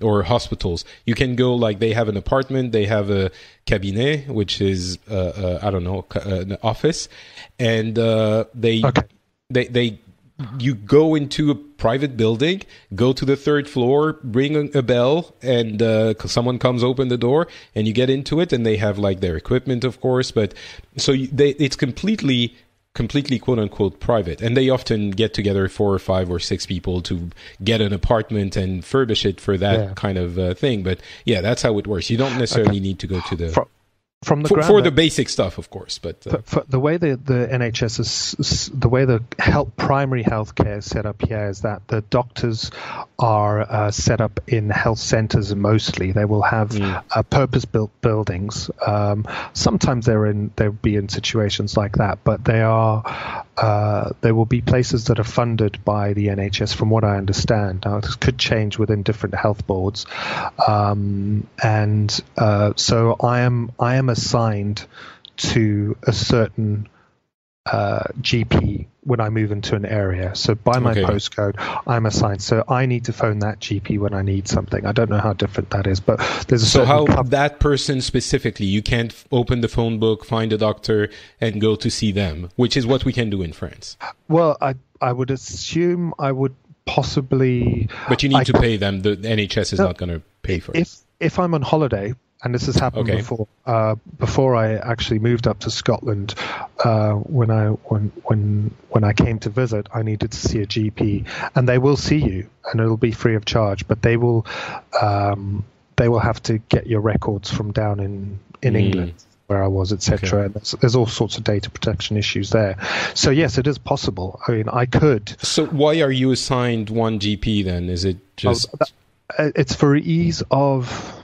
or hospitals. You can go, like, they have an apartment, they have a cabinet, which is an office, and you go into a private building, go to the third floor, ring a bell, and someone comes open the door, and you get into it, and they have like their equipment, of course, but so it's completely quote unquote private, and they often get together 4 or 5 or 6 people to get an apartment and furbish it for that kind of thing. But yeah, that's how it works. You don't necessarily need to go to the for the basic stuff, of course. But for the way the NHS is, the way the primary healthcare is set up here is that the doctors are set up in health centres mostly. They will have purpose-built buildings. Sometimes they'll be in situations like that, but there will be places that are funded by the NHS, from what I understand. Now, this could change within different health boards, so I am assigned to a certain GP when I move into an area. So by my postcode, I'm assigned. So I need to phone that GP when I need something. I don't know how different that is, but there's a certain... So how that person specifically, you can't open the phone book, find a doctor, and go to see them, which is what we can do in France. Well, I would assume I would possibly... But you need to pay them. The NHS is not going to pay for it. If I'm on holiday... And this has happened before. Before I actually moved up to Scotland, when I came to visit, I needed to see a GP, and they will see you, and it'll be free of charge. But they will have to get your records from down in England, where I was, etc. And there's all sorts of data protection issues there. So yes, it is possible. I mean, I could. So why are you assigned one GP then? Is it just? It's for ease of.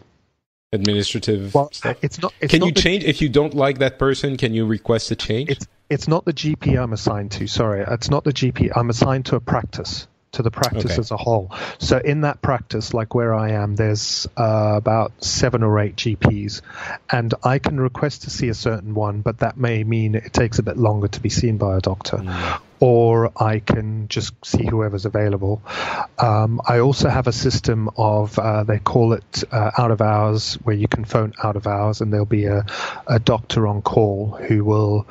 Administrative stuff? Can you change if you don't like that person? Can you request a change? It's not the GP I'm assigned to. Sorry, it's not the GP. I'm assigned to a practice, to the practice as a whole. So in that practice, like where I am, there's about 7 or 8 GPs, and I can request to see a certain one, but that may mean it takes a bit longer to be seen by a doctor. Or I can just see whoever's available. I also have a system of, they call it out of hours, where you can phone out of hours, and there'll be a doctor on call who will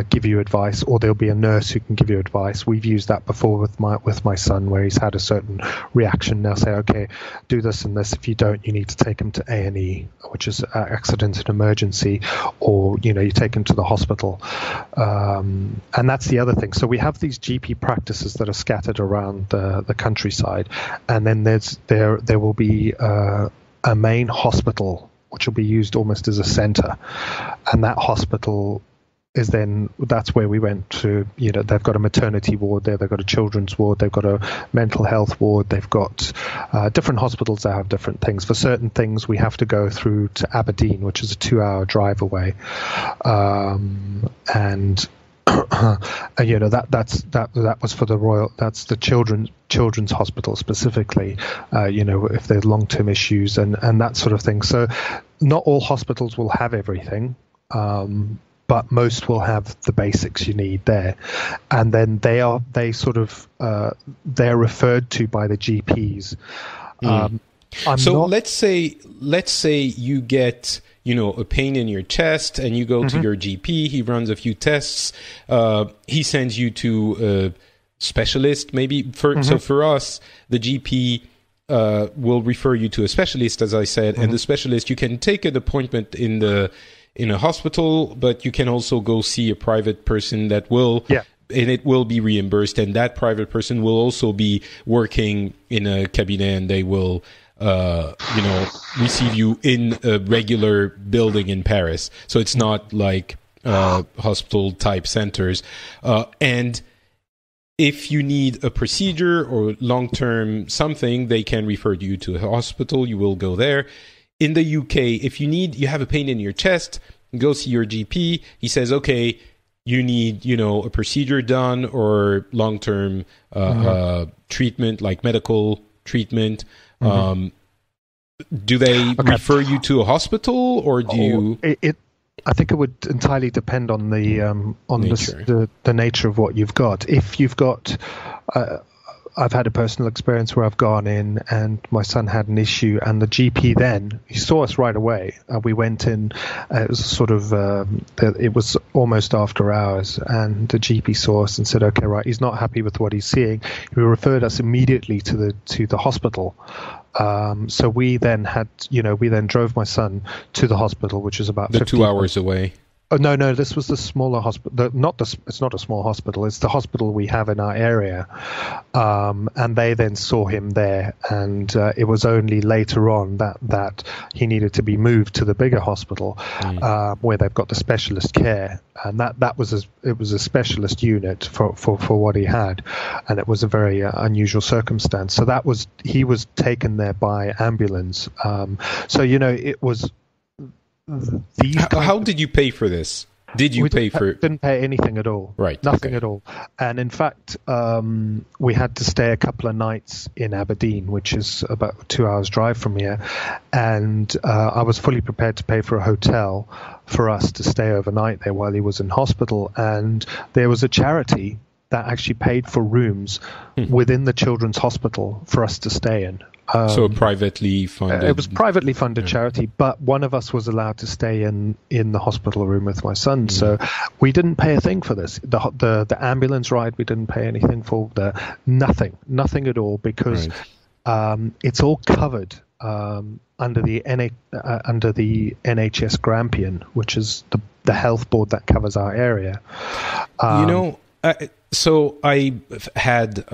give you advice, or there'll be a nurse who can give you advice. We've used that before with my son, where he's had a certain reaction. They'll say, okay, do this and this. If you don't, you need to take him to A&E, which is accident and emergency, or you take him to the hospital. And that's the other thing. So we have these GP practices that are scattered around the countryside, and then there will be a main hospital which will be used almost as a center, and that hospital is that's where we went to. They've got a maternity ward there, they've got a children's ward, they've got a mental health ward, they've got different hospitals that have different things. For certain things we have to go through to Aberdeen, which is a 2-hour drive away, and that was for the Royal. That's the children's hospital specifically. If there's long-term issues and that sort of thing. So not all hospitals will have everything, but most will have the basics you need there, and then they're referred to by the GPs. Let's say you get a pain in your chest, and you go to your GP. He runs a few tests. He sends you to a specialist, maybe. So for us, the GP will refer you to a specialist, as I said, and the specialist, you can take an appointment in a hospital, but you can also go see a private person that will, and it will be reimbursed, and that private person will also be working in a cabinet, and they will receive you in a regular building in Paris. So it's not like hospital type centers. And if you need a procedure or long-term something, they can refer you to a hospital. You will go there. In the UK, if you have a pain in your chest, go see your GP. He says, okay, you need, a procedure done or long-term treatment, like medical treatment. Do they refer you to a hospital, or do you? I think it would entirely depend on the nature. The nature of what you've got. If you've got, I've had a personal experience where I've gone in and my son had an issue, and the GP he saw us right away. We went in. It was it was almost after hours, and the GP saw us and said, "Okay, right, he's not happy with what he's seeing." He referred us immediately to the hospital. So we then drove my son to the hospital, which is about 2 hours away. Oh, no, this was the smaller hospital. It's not a small hospital. It's the hospital we have in our area. And they then saw him there, and it was only later on that he needed to be moved to the bigger hospital, where they've got the specialist care. And it was a specialist unit for what he had, and it was a very unusual circumstance. So he was taken there by ambulance. It was. How did you pay for this? Did you pay for it? Didn't pay anything at all. Right. Nothing at all. And in fact, we had to stay a couple of nights in Aberdeen, which is about 2 hours drive from here. And I was fully prepared to pay for a hotel for us to stay overnight there while he was in hospital. And there was a charity that actually paid for rooms within the children's hospital for us to stay in. So privately funded. It was privately funded charity, but one of us was allowed to stay in the hospital room with my son. So we didn't pay a thing for this. The ambulance ride, we didn't pay anything for. Nothing at all, because it's all covered under the NHS Grampian, which is the health board that covers our area. So I had,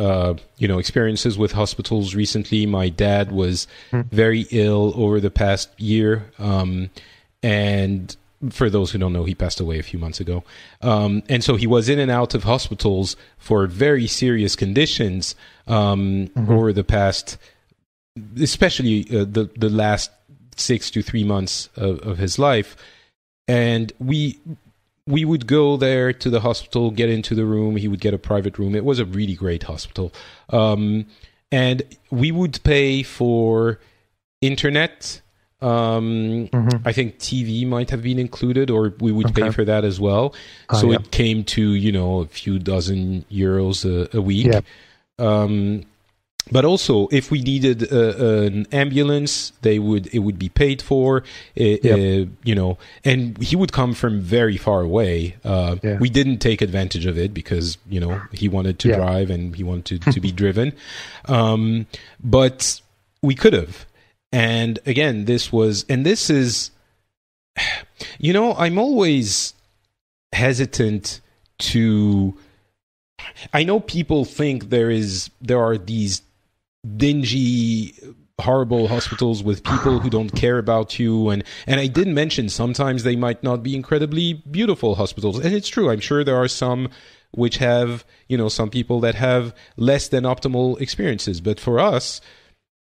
experiences with hospitals recently. My dad was very ill over the past year. And for those who don't know, he passed away a few months ago. And so he was in and out of hospitals for very serious conditions over the past, especially the last 6 to 3 months of his life. And we would go there to the hospital, get into the room. He would get a private room. It was a really great hospital. And we would pay for internet. I think TV might have been included, or we would pay for that as well. So it came to, a few dozen euros a week. Yeah. But also, if we needed an ambulance, it would be paid for, and he would come from very far away. We didn't take advantage of it because, he wanted to drive and he wanted to be driven. But we could have. And again, this is, I'm always hesitant to, I know people think there are these dingy, horrible hospitals with people who don't care about you, and I did mention sometimes they might not be incredibly beautiful hospitals, and it's true. I'm sure there are some which have, some people that have less than optimal experiences, but for us,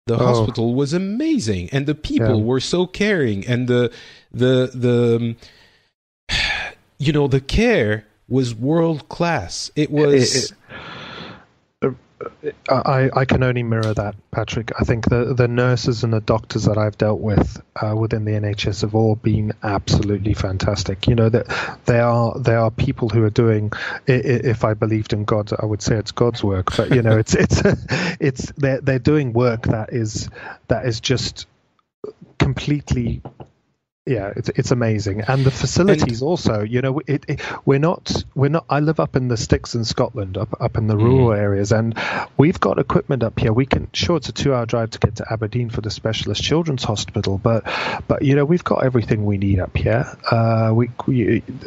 the hospital was amazing, and the people were so caring, and the care was world class. It was. I can only mirror that, Patrick. I think the nurses and the doctors that I've dealt with within the NHS have all been absolutely fantastic. You know, that they are people who are doing. If I believed in God, I would say it's God's work. But you know, they're doing work that is just completely. Yeah, it's amazing, and the facilities also. You know, we're not. I live up in the sticks in Scotland, up in the rural areas, and we've got equipment up here. Sure, it's a 2-hour drive to get to Aberdeen for the Specialist Children's Hospital, but you know, we've got everything we need up here.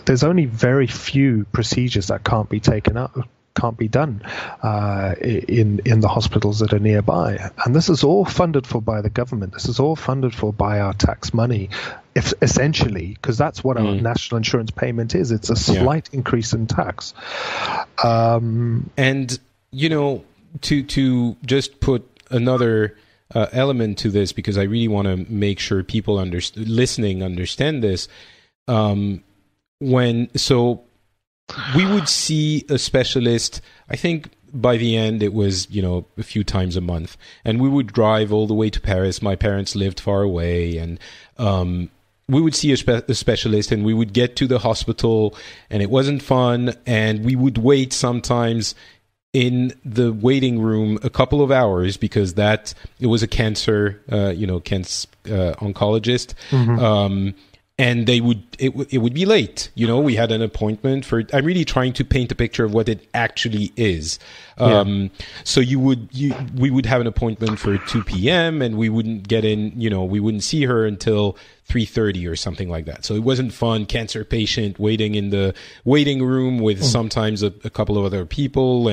There's only very few procedures that can't be done in the hospitals that are nearby, and this is all funded for by the government. This is all funded for by our tax money, essentially, because that's what our national insurance payment is. It's a slight increase in tax. And you know, to just put another element to this, because I really want to make sure people listening understand this. We would see a specialist, I think by the end it was, you know, a few times a month. And we would drive all the way to Paris. My parents lived far away. And we would see a specialist, and we would get to the hospital, and it wasn't fun. And we would wait sometimes in the waiting room a couple of hours, because it was a cancer, oncologist. And it would be late. You know, we had an appointment for. I'm really trying to paint a picture of what it actually is. So we would have an appointment for 2 p.m. and we wouldn't get in. You know, we wouldn't see her until 3:30 or something like that. So it wasn't fun. Cancer patient waiting in the waiting room with sometimes a couple of other people,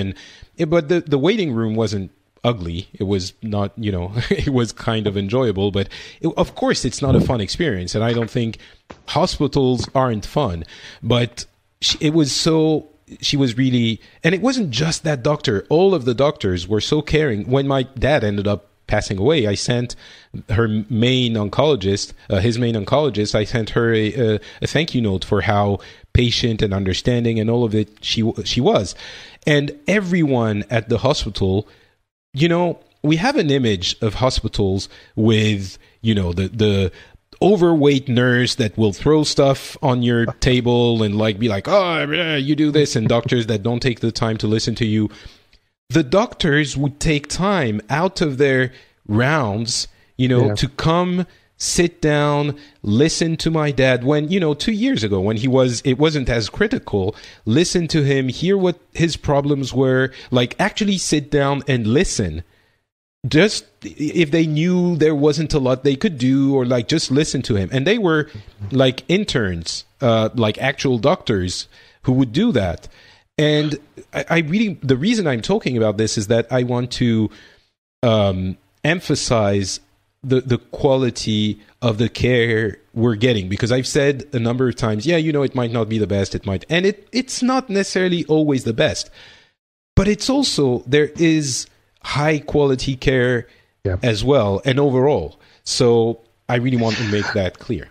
but the waiting room wasn't ugly. It was not, you know, it was kind of enjoyable, but of course it's not a fun experience. And I don't think hospitals aren't fun, but she was really, and it wasn't just that doctor. All of the doctors were so caring. When my dad ended up passing away, I sent her main oncologist, I sent her a thank you note for how patient and understanding and all of it she was. And everyone at the hospital, you know, we have an image of hospitals with, you know, the overweight nurse that will throw stuff on your table and be like, oh, you do this, and doctors that don't take the time to listen to you. The doctors would take time out of their rounds, you know, to come sit down, listen to my dad when, you know, 2 years ago when it wasn't as critical, listen to him, hear what his problems were, actually sit down and listen. Just if they knew there wasn't a lot they could do, or just listen to him. And they were interns, actual doctors who would do that. And I really, the reason I'm talking about this is that I want to emphasize the quality of the care we're getting, because I've said a number of times, you know, it might not be the best, and it's not necessarily always the best, but it's also, there is high quality care as well, and overall. So I really want to make that clear.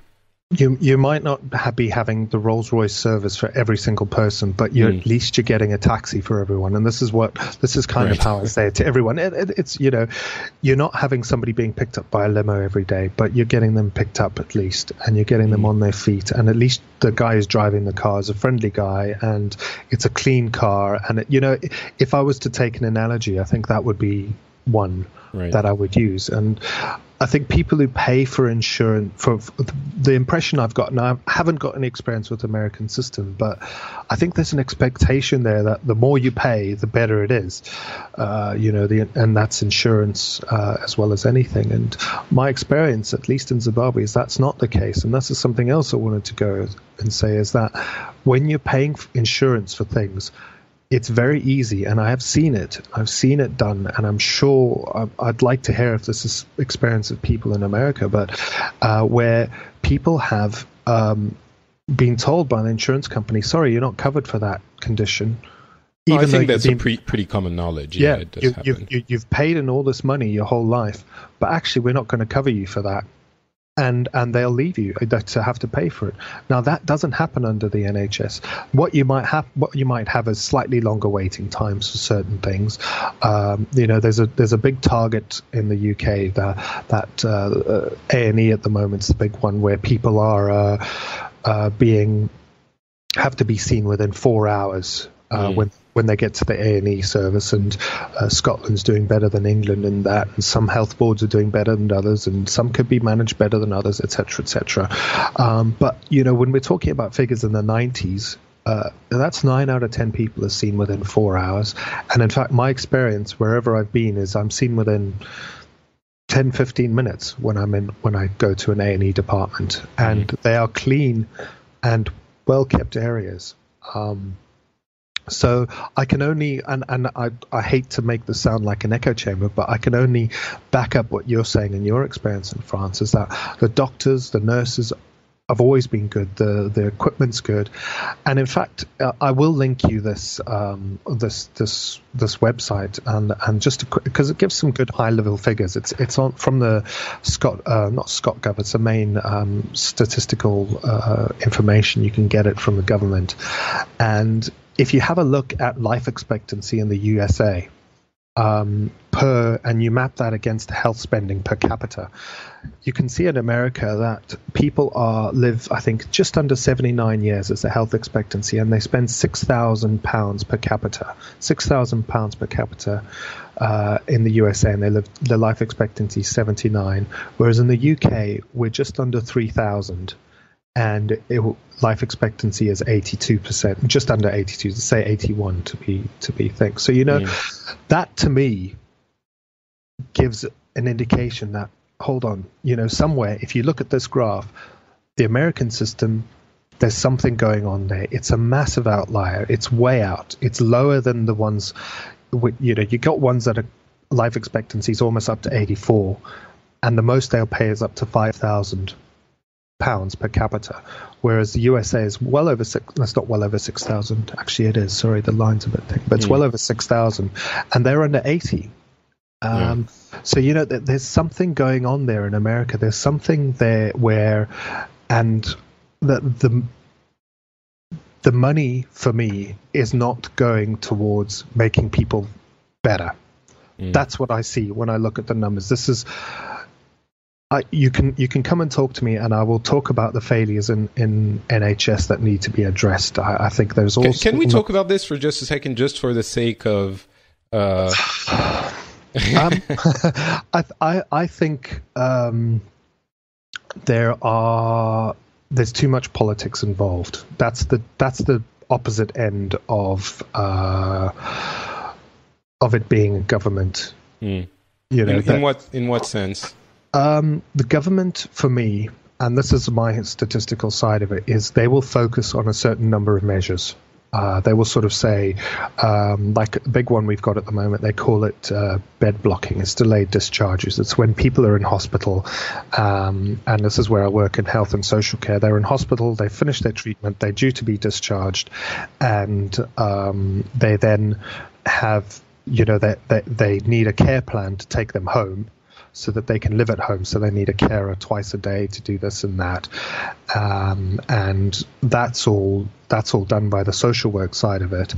You might not be having the Rolls-Royce service for every single person, but at least you're getting a taxi for everyone. And this is kind of how I say it to everyone. It's, you know, you're not having somebody being picked up by a limo every day, but you're getting them picked up at least, and you're getting them on their feet. And at least the guy who's driving the car is a friendly guy, and it's a clean car. And, you know, if I was to take an analogy, I think that would be one that I would use. And I think people who pay for insurance, for the impression I've got, and I haven't got any experience with the American system, but I think there's an expectation there that the more you pay, the better it is. You know, and that's insurance as well as anything. And my experience, at least in Zimbabwe, is that's not the case. And this is something else I wanted to go and say, is that when you're paying insurance for things, it's very easy, and I have seen it. I've seen it done, and I'm sure I'd like to hear if this is experience of people in America, but where people have been told by the insurance company, sorry, you're not covered for that condition. I think that's pretty common knowledge. Yeah, it does happen. You've paid in all this money your whole life, but actually we're not going to cover you for that. and they'll leave you to have to pay for it. Now that doesn't happen under the NHS. What you might have is slightly longer waiting times for certain things. There's a big target in the UK that A&E at the moment is the big one, where people are have to be seen within 4 hours when they get to the A&E service, and Scotland's doing better than England in that, and some health boards are doing better than others, and some could be managed better than others, etc., etc. But when we're talking about figures in the 90s, that's 9 out of 10 people are seen within 4 hours, and in fact, my experience wherever I've been is I'm seen within 10-15 minutes when I go to an A&E department, and they are clean and well kept areas. So I can only, and I hate to make this sound like an echo chamber, but I can only back up what you're saying in your experience in France, is that the doctors, the nurses have always been good. The equipment's good, and in fact, I will link you this website, and just because it gives some good high level figures. It's on from the not ScotGov. It's the main statistical information. You can get it from the government, and if you have a look at life expectancy in the USA and you map that against health spending per capita, you can see in America that people live, I think, just under 79 years as the health expectancy, and they spend £6,000 per capita. £6,000 per capita in the USA, and their life expectancy is 79, whereas in the UK we're just under 3,000. And life expectancy is 82%, just under 82, to say 81 to be thick. So that to me gives an indication that, hold on, somewhere, if you look at this graph, the American system, there's something going on there. It's a massive outlier. It's way out. It's lower than the ones, you got ones that are life expectancy is almost up to 84, and the most they'll pay is up to £5,000 per capita, whereas the USA is well over that's not well over 6,000. Actually, it is. Sorry, the line's a bit thick, but it's well over 6,000, and they're under 80. So there's something going on there in America. There's something there where, and the money for me is not going towards making people better. That's what I see when I look at the numbers. This is. You can come and talk to me, and I will talk about the failures in NHS that need to be addressed. I think there's also. Can we talk about this for just a second, just for the sake of? I think there's too much politics involved. That's the opposite end of it being a government. In what sense? The government, for me, and this is my statistical side of it, is they will focus on a certain number of measures. They will sort of say, like a big one we've got at the moment, they call it bed blocking. It's delayed discharges. It's when people are in hospital, and this is where I work in health and social care. They're in hospital, they finish their treatment, they're due to be discharged, and they then have, they need a care plan to take them home, so that they can live at home. So they need a carer twice a day to do this and that, and that's all done by the social work side of it.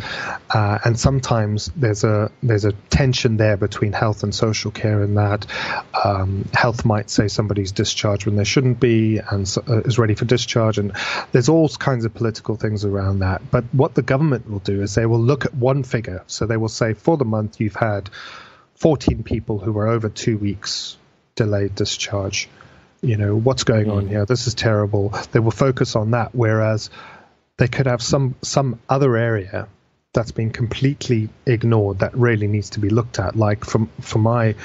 And sometimes there's a tension there between health and social care, in that health might say somebody's discharged when they shouldn't be, and is ready for discharge, and there's all kinds of political things around that. But what the government will do is they will look at one figure. So they will say, for the month you've had 14 people who were over 2 weeks delayed discharge. What's going on here? This is terrible. They will focus on that, whereas they could have some other area that's been completely ignored that really needs to be looked at. Like from my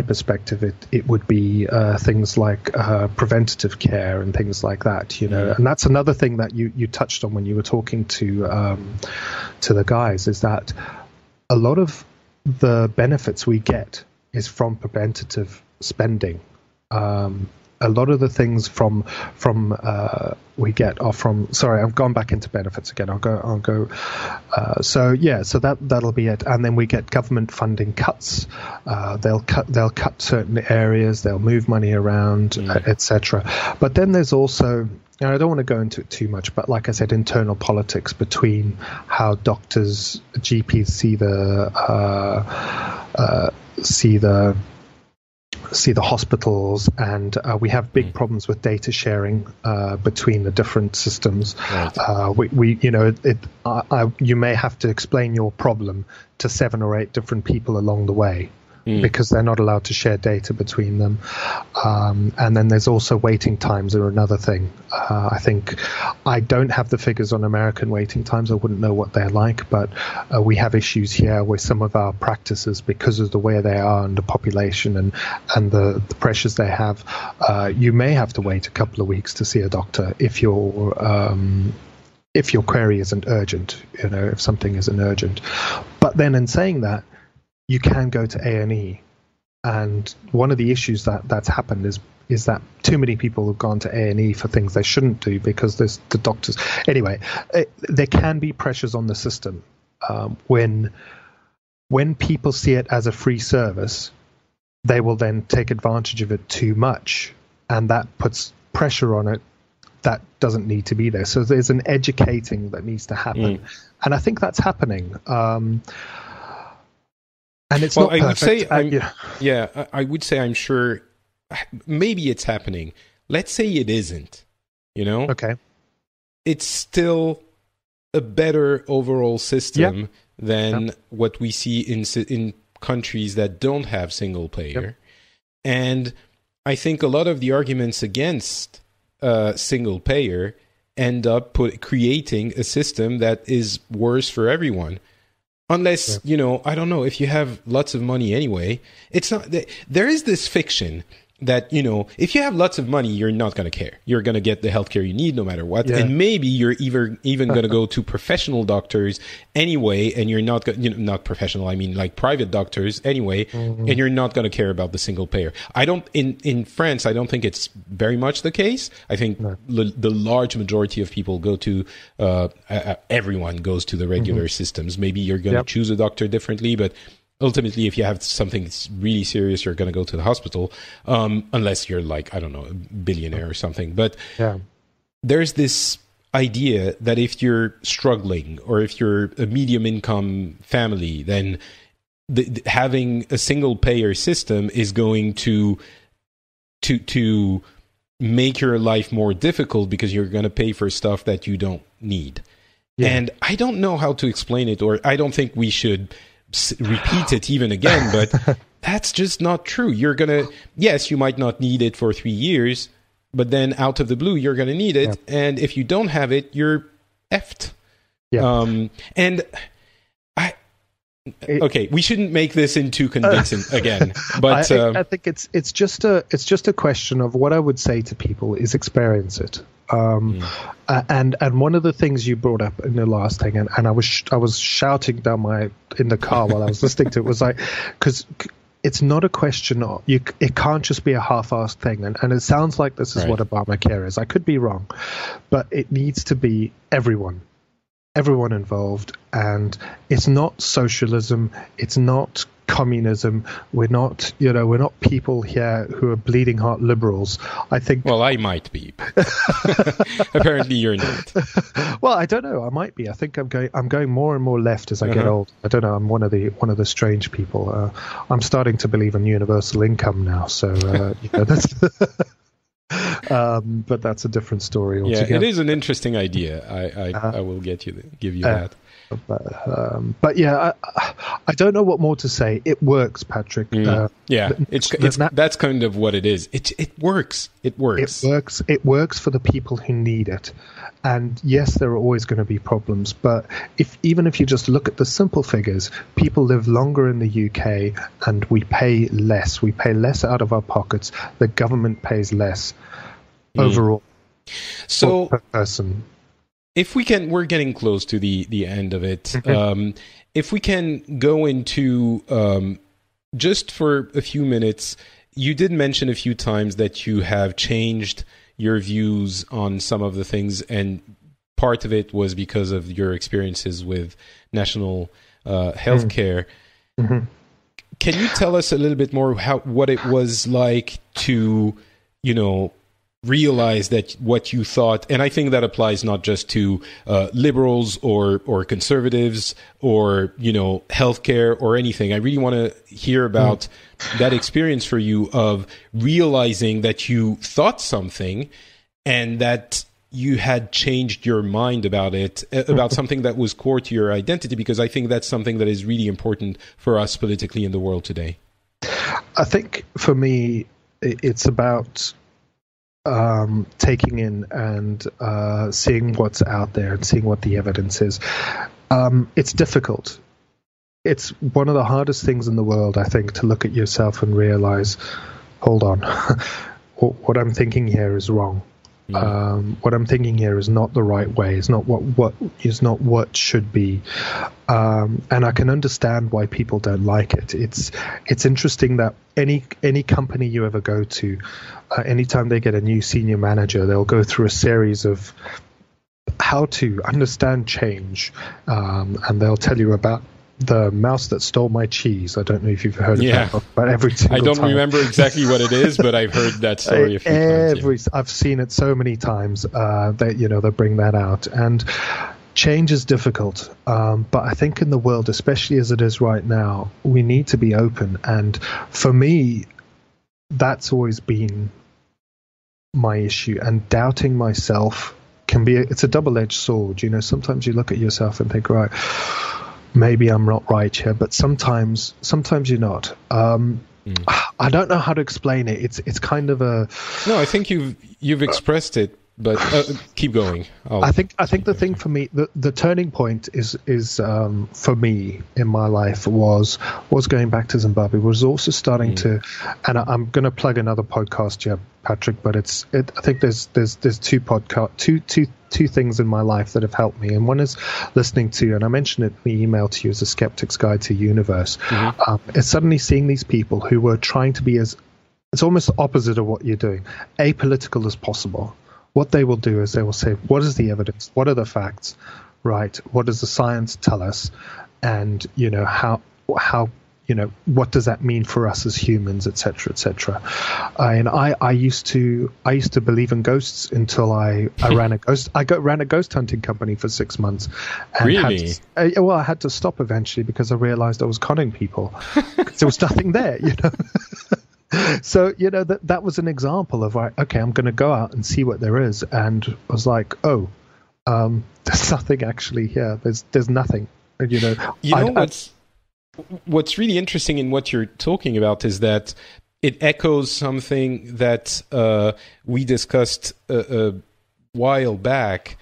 perspective, it would be things like preventative care and things like that. And that's another thing that you touched on when you were talking to the guys, is that a lot of the benefits we get is from preventative spending. a lot of the things from we get are from. Sorry, I've gone back into benefits again. I'll go. So that'll be it. And then we get government funding cuts. They'll cut certain areas. They'll move money around, etc. But then there's also, and I don't want to go into it too much, but like I said, internal politics between how doctors, GPs see the hospitals, and we have big problems with data sharing between the different systems. Right. You may have to explain your problem to 7 or 8 different people along the way. Because they're not allowed to share data between them. And then there's also waiting times are another thing. I think I don't have the figures on American waiting times. I wouldn't know what they're like, but we have issues here with some of our practices because of the way they are and the population and the pressures they have. You may have to wait a couple of weeks to see a doctor if your query isn't urgent, if something isn't urgent. But then in saying that, you can go to A&E, and one of the issues that's happened is that too many people have gone to A&E for things they shouldn't do because there's the doctors. Anyway, there can be pressures on the system when people see it as a free service. They will then take advantage of it too much, and that puts pressure on it that doesn't need to be there. So there's an educating that needs to happen, and I think that's happening. And it's not perfect. I would say I'm sure maybe it's happening. Let's say it isn't, Okay. It's still a better overall system than what we see in countries that don't have single payer. Yep. And I think a lot of the arguments against single payer end up creating a system that is worse for everyone. Unless, I don't know, if you have lots of money anyway, it's not, there is this fiction that, if you have lots of money, you're not going to care. You're going to get the healthcare you need no matter what. Yeah. And maybe you're even going to go to professional doctors anyway, and you're not not professional, I mean like private doctors anyway, and you're not going to care about the single payer. In France, I don't think it's very much the case. I think the large majority of people go to, everyone goes to the regular systems. Maybe you're going to choose a doctor differently, but ultimately, if you have something really serious, you're going to go to the hospital, unless you're like, I don't know, a billionaire or something. But there's this idea that if you're struggling or if you're a medium income family, then having a single payer system is going to make your life more difficult because you're going to pay for stuff that you don't need. Yeah. And I don't know how to explain it, or I don't think we should repeat it even again, but that's just not true. Yes, you might not need it for 3 years, but then out of the blue, you're going to need it. Yeah. And if you don't have it, you're effed. Yeah. Okay, we shouldn't make this into convincing again, but I think it's just a question of what I would say to people is experience it. And one of the things you brought up in the last thing, and I was shouting down in the car while I was listening to it, was like, because it's not a question of it can't just be a half-assed thing, and it sounds like this is what Obamacare is. I could be wrong, but it needs to be everyone involved, and it's not socialism, it's not communism. We're not people here who are bleeding heart liberals. I think. Well, I might be. Apparently, you're not. Well, I don't know. I might be. I think I'm going more and more left as I get old. I don't know. I'm one of the strange people. I'm starting to believe in universal income now. So that's. But that's a different story altogether. Yeah, it is an interesting idea. I will give you that. But yeah, I don't know what more to say. It works, Patrick. That's kind of what it is. It works. It works. It works for the people who need it. And yes, there are always going to be problems. But even if you just look at the simple figures, people live longer in the UK, and we pay less. We pay less out of our pockets. The government pays less overall. So per person. If we can, we're getting close to the end of it. If we can go into, just for a few minutes, you did mention a few times that you have changed your views on some of the things, and part of it was because of your experiences with national healthcare. Mm-hmm. Can you tell us a little bit more what it was like to, realize that what you thought, and I think that applies not just to liberals or conservatives or, healthcare or anything. I really want to hear about that experience for you of realizing that you thought something and that you had changed your mind about it, about something that was core to your identity, because I think that's something that is really important for us politically in the world today. I think for me, it's about taking in and seeing what's out there and seeing what the evidence is. It's difficult. It's one of the hardest things in the world, I think, to look at yourself and realize, hold on, what I'm thinking here is wrong. What I'm thinking here is not the right way. It's not what should be, and I can understand why people don't like it. It's interesting that any company you ever go to, anytime they get a new senior manager, they'll go through a series of how to understand change, and they'll tell you about the mouse that stole my cheese. I don't know if you've heard of that, but every single I don't time. remember exactly what it is, but I've heard that story a few times. I've seen it so many times that they bring that out, and change is difficult. But I think in the world, especially as it is right now, we need to be open. And for me, that's always been my issue. And doubting myself it's a double-edged sword. Sometimes you look at yourself and think, right, maybe I'm not right here, but sometimes you're not. I don't know how to explain it. It's kind of a. No, I think you've expressed it, but keep going. I think the thing for me, the turning point is for me in my life was going back to Zimbabwe. Was also starting to, and I'm going to plug another podcast here, Patrick. But I think there's two things in my life that have helped me, and one is listening to, and I mentioned it in the email to you, as A Skeptic's Guide to the Universe. It's suddenly seeing these people who were trying to be it's almost the opposite of what you're doing, apolitical as possible. What they will do is they will say, what is the evidence? What are the facts? Right? What does the science tell us? And, how what does that mean for us as humans, et cetera, et cetera. And I used to believe in ghosts until I ran a ghost hunting company for 6 months. And really? I had to stop eventually because I realized I was conning people. There was nothing there, So, that was an example of, okay, I'm going to go out and see what there is. And I was like, there's nothing actually here. There's nothing. What's really interesting in what you're talking about is that it echoes something that we discussed a while back.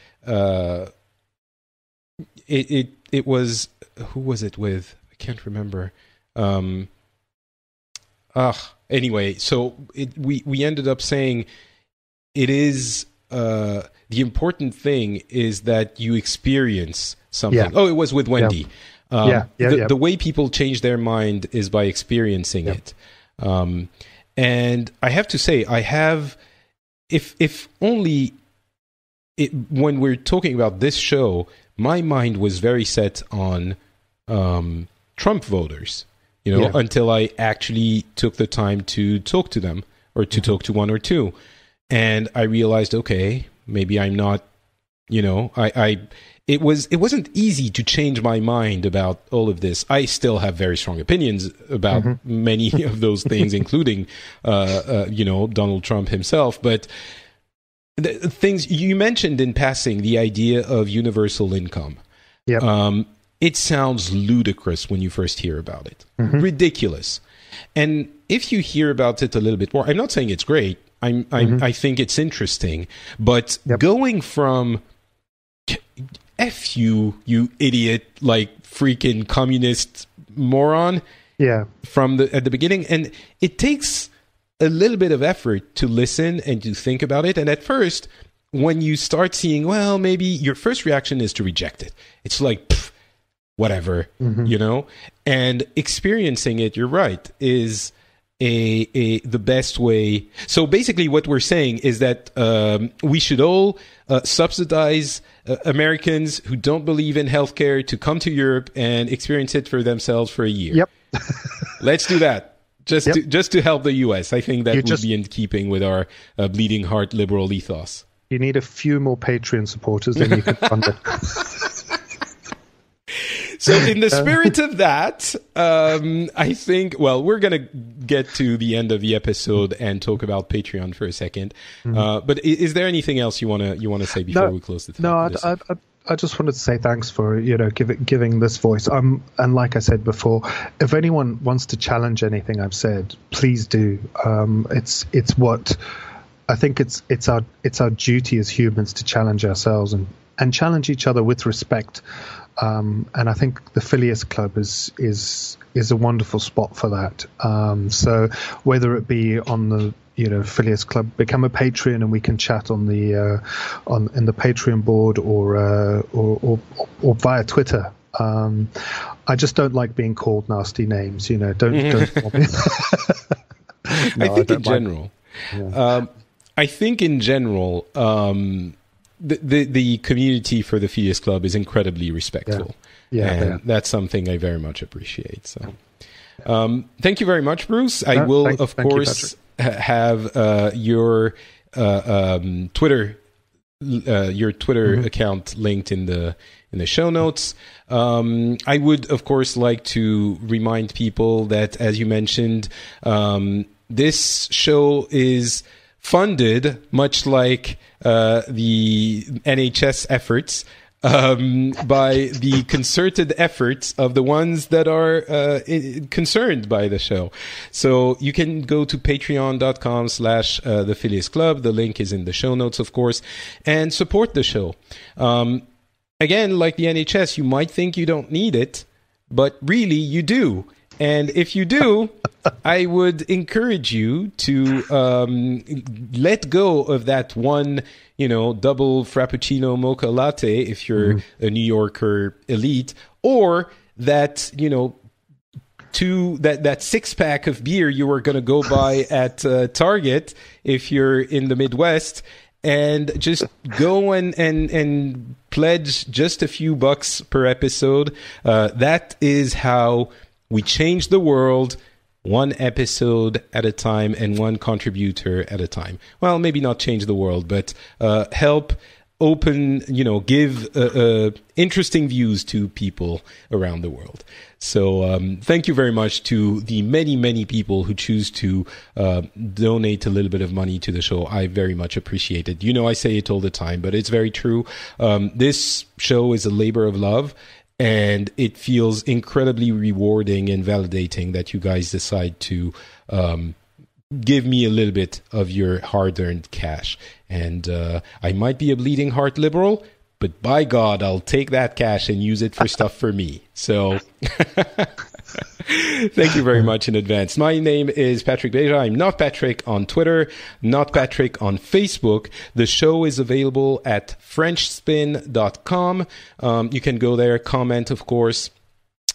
It was, who was it with? I can't remember. Anyway, so we ended up saying it is the important thing is that you experience something. Yeah. Oh, it was with Wendy. Yeah. The way people change their mind is by experiencing it. And I have to say, if only when we're talking about this show, my mind was very set on Trump voters. Until I actually took the time to talk to them or to talk to one or two. And I realized, okay, maybe I'm not, it wasn't easy to change my mind about all of this. I still have very strong opinions about many of those things, including, Donald Trump himself. But the things you mentioned in passing, the idea of universal income. Yeah. It sounds ludicrous when you first hear about it. Ridiculous. And if you hear about it a little bit more, I'm not saying it's great. I think it's interesting. But going from F you idiot, like freaking communist moron, from at the beginning, and it takes a little bit of effort to listen and to think about it. And at first, when you start seeing, well, maybe your first reaction is to reject it. It's like, whatever, and experiencing it, you're right, is the best way. So basically what we're saying is that we should all subsidize Americans who don't believe in healthcare to come to Europe and experience it for themselves for a year. Yep. Let's do that. Just to help the US. I think that would be in keeping with our bleeding heart liberal ethos. You need a few more Patreon supporters, then you can fund it. So in the spirit of that, I think, well, we're going to get to the end of the episode and talk about Patreon for a second. But is there anything else you want to say before we close the No, I just wanted to say thanks for giving this voice. And like I said before, if anyone wants to challenge anything I've said, please do. It's what I think it's our duty as humans to challenge ourselves and challenge each other with respect. And I think the Phileas Club is a wonderful spot for that. So whether it be on the Phileas Club, become a Patreon and we can chat on the in the Patreon board or via Twitter. I just don't like being called nasty names. Don't call me. I think in general. Yeah. I think in general. The community for the Phileas Club is incredibly respectful. And that's something I very much appreciate. So, thank you very much, Bruce. I will, of course, have your Twitter account linked in the show notes. I would, of course, like to remind people that, as you mentioned, this show is funded, much like the NHS efforts, by the concerted efforts of the ones that are concerned by the show. So you can go to patreon.com/the Phileas Club. The link is in the show notes, of course, and support the show. Again, like the NHS, you might think you don't need it, but really you do. And if you do, I would encourage you to let go of that one, double Frappuccino mocha latte if you're a New Yorker elite, or that, that 6-pack of beer you were going to go buy at Target if you're in the Midwest, and just go and pledge just a few bucks per episode. That is how we change the world, one episode at a time and one contributor at a time. Well, maybe not change the world, but help open, give interesting views to people around the world. So thank you very much to the many, many people who choose to donate a little bit of money to the show. I very much appreciate it. I say it all the time, but it's very true. This show is a labor of love. And it feels incredibly rewarding and validating that you guys decide to give me a little bit of your hard-earned cash. And I might be a bleeding heart liberal, but by God, I'll take that cash and use it for stuff for me. So thank you very much in advance. My name is Patrick Beja. I'm not Patrick on Twitter, not Patrick on Facebook. The show is available at FrenchSpin.com. You can go there, comment, of course.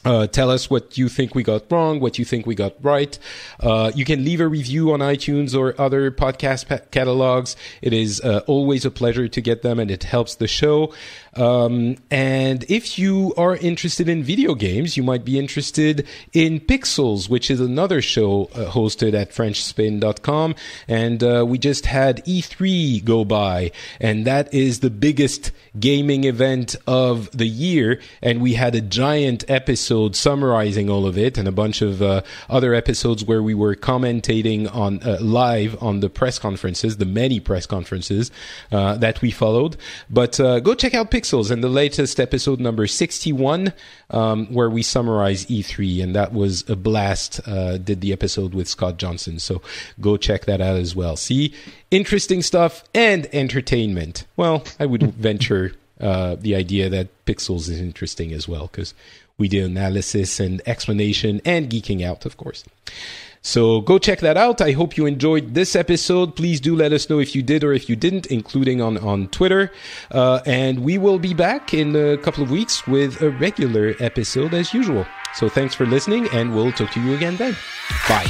Tell us what you think we got wrong, what you think we got right. You can leave a review on iTunes or other podcast catalogs. It is always a pleasure to get them, and it helps the show. And if you are interested in video games, you might be interested in Pixels, which is another show hosted at FrenchSpin.com. And we just had E3 go by, and that is the biggest gaming event of the year. And we had a giant episode summarizing all of it, and a bunch of other episodes where we were commentating on live on the press conferences, the many press conferences that we followed. But go check out Pixels and the latest episode number 61, where we summarize E3, and that was a blast. Did the episode with Scott Johnson, so go check that out as well. See, interesting stuff and entertainment. Well, I would venture the idea that Pixels is interesting as well, because we did analysis and explanation and geeking out, of course. So go check that out. I hope you enjoyed this episode. Please do let us know if you did or if you didn't, including on Twitter. And we will be back in a couple of weeks with a regular episode as usual. So thanks for listening, and we'll talk to you again then. Bye.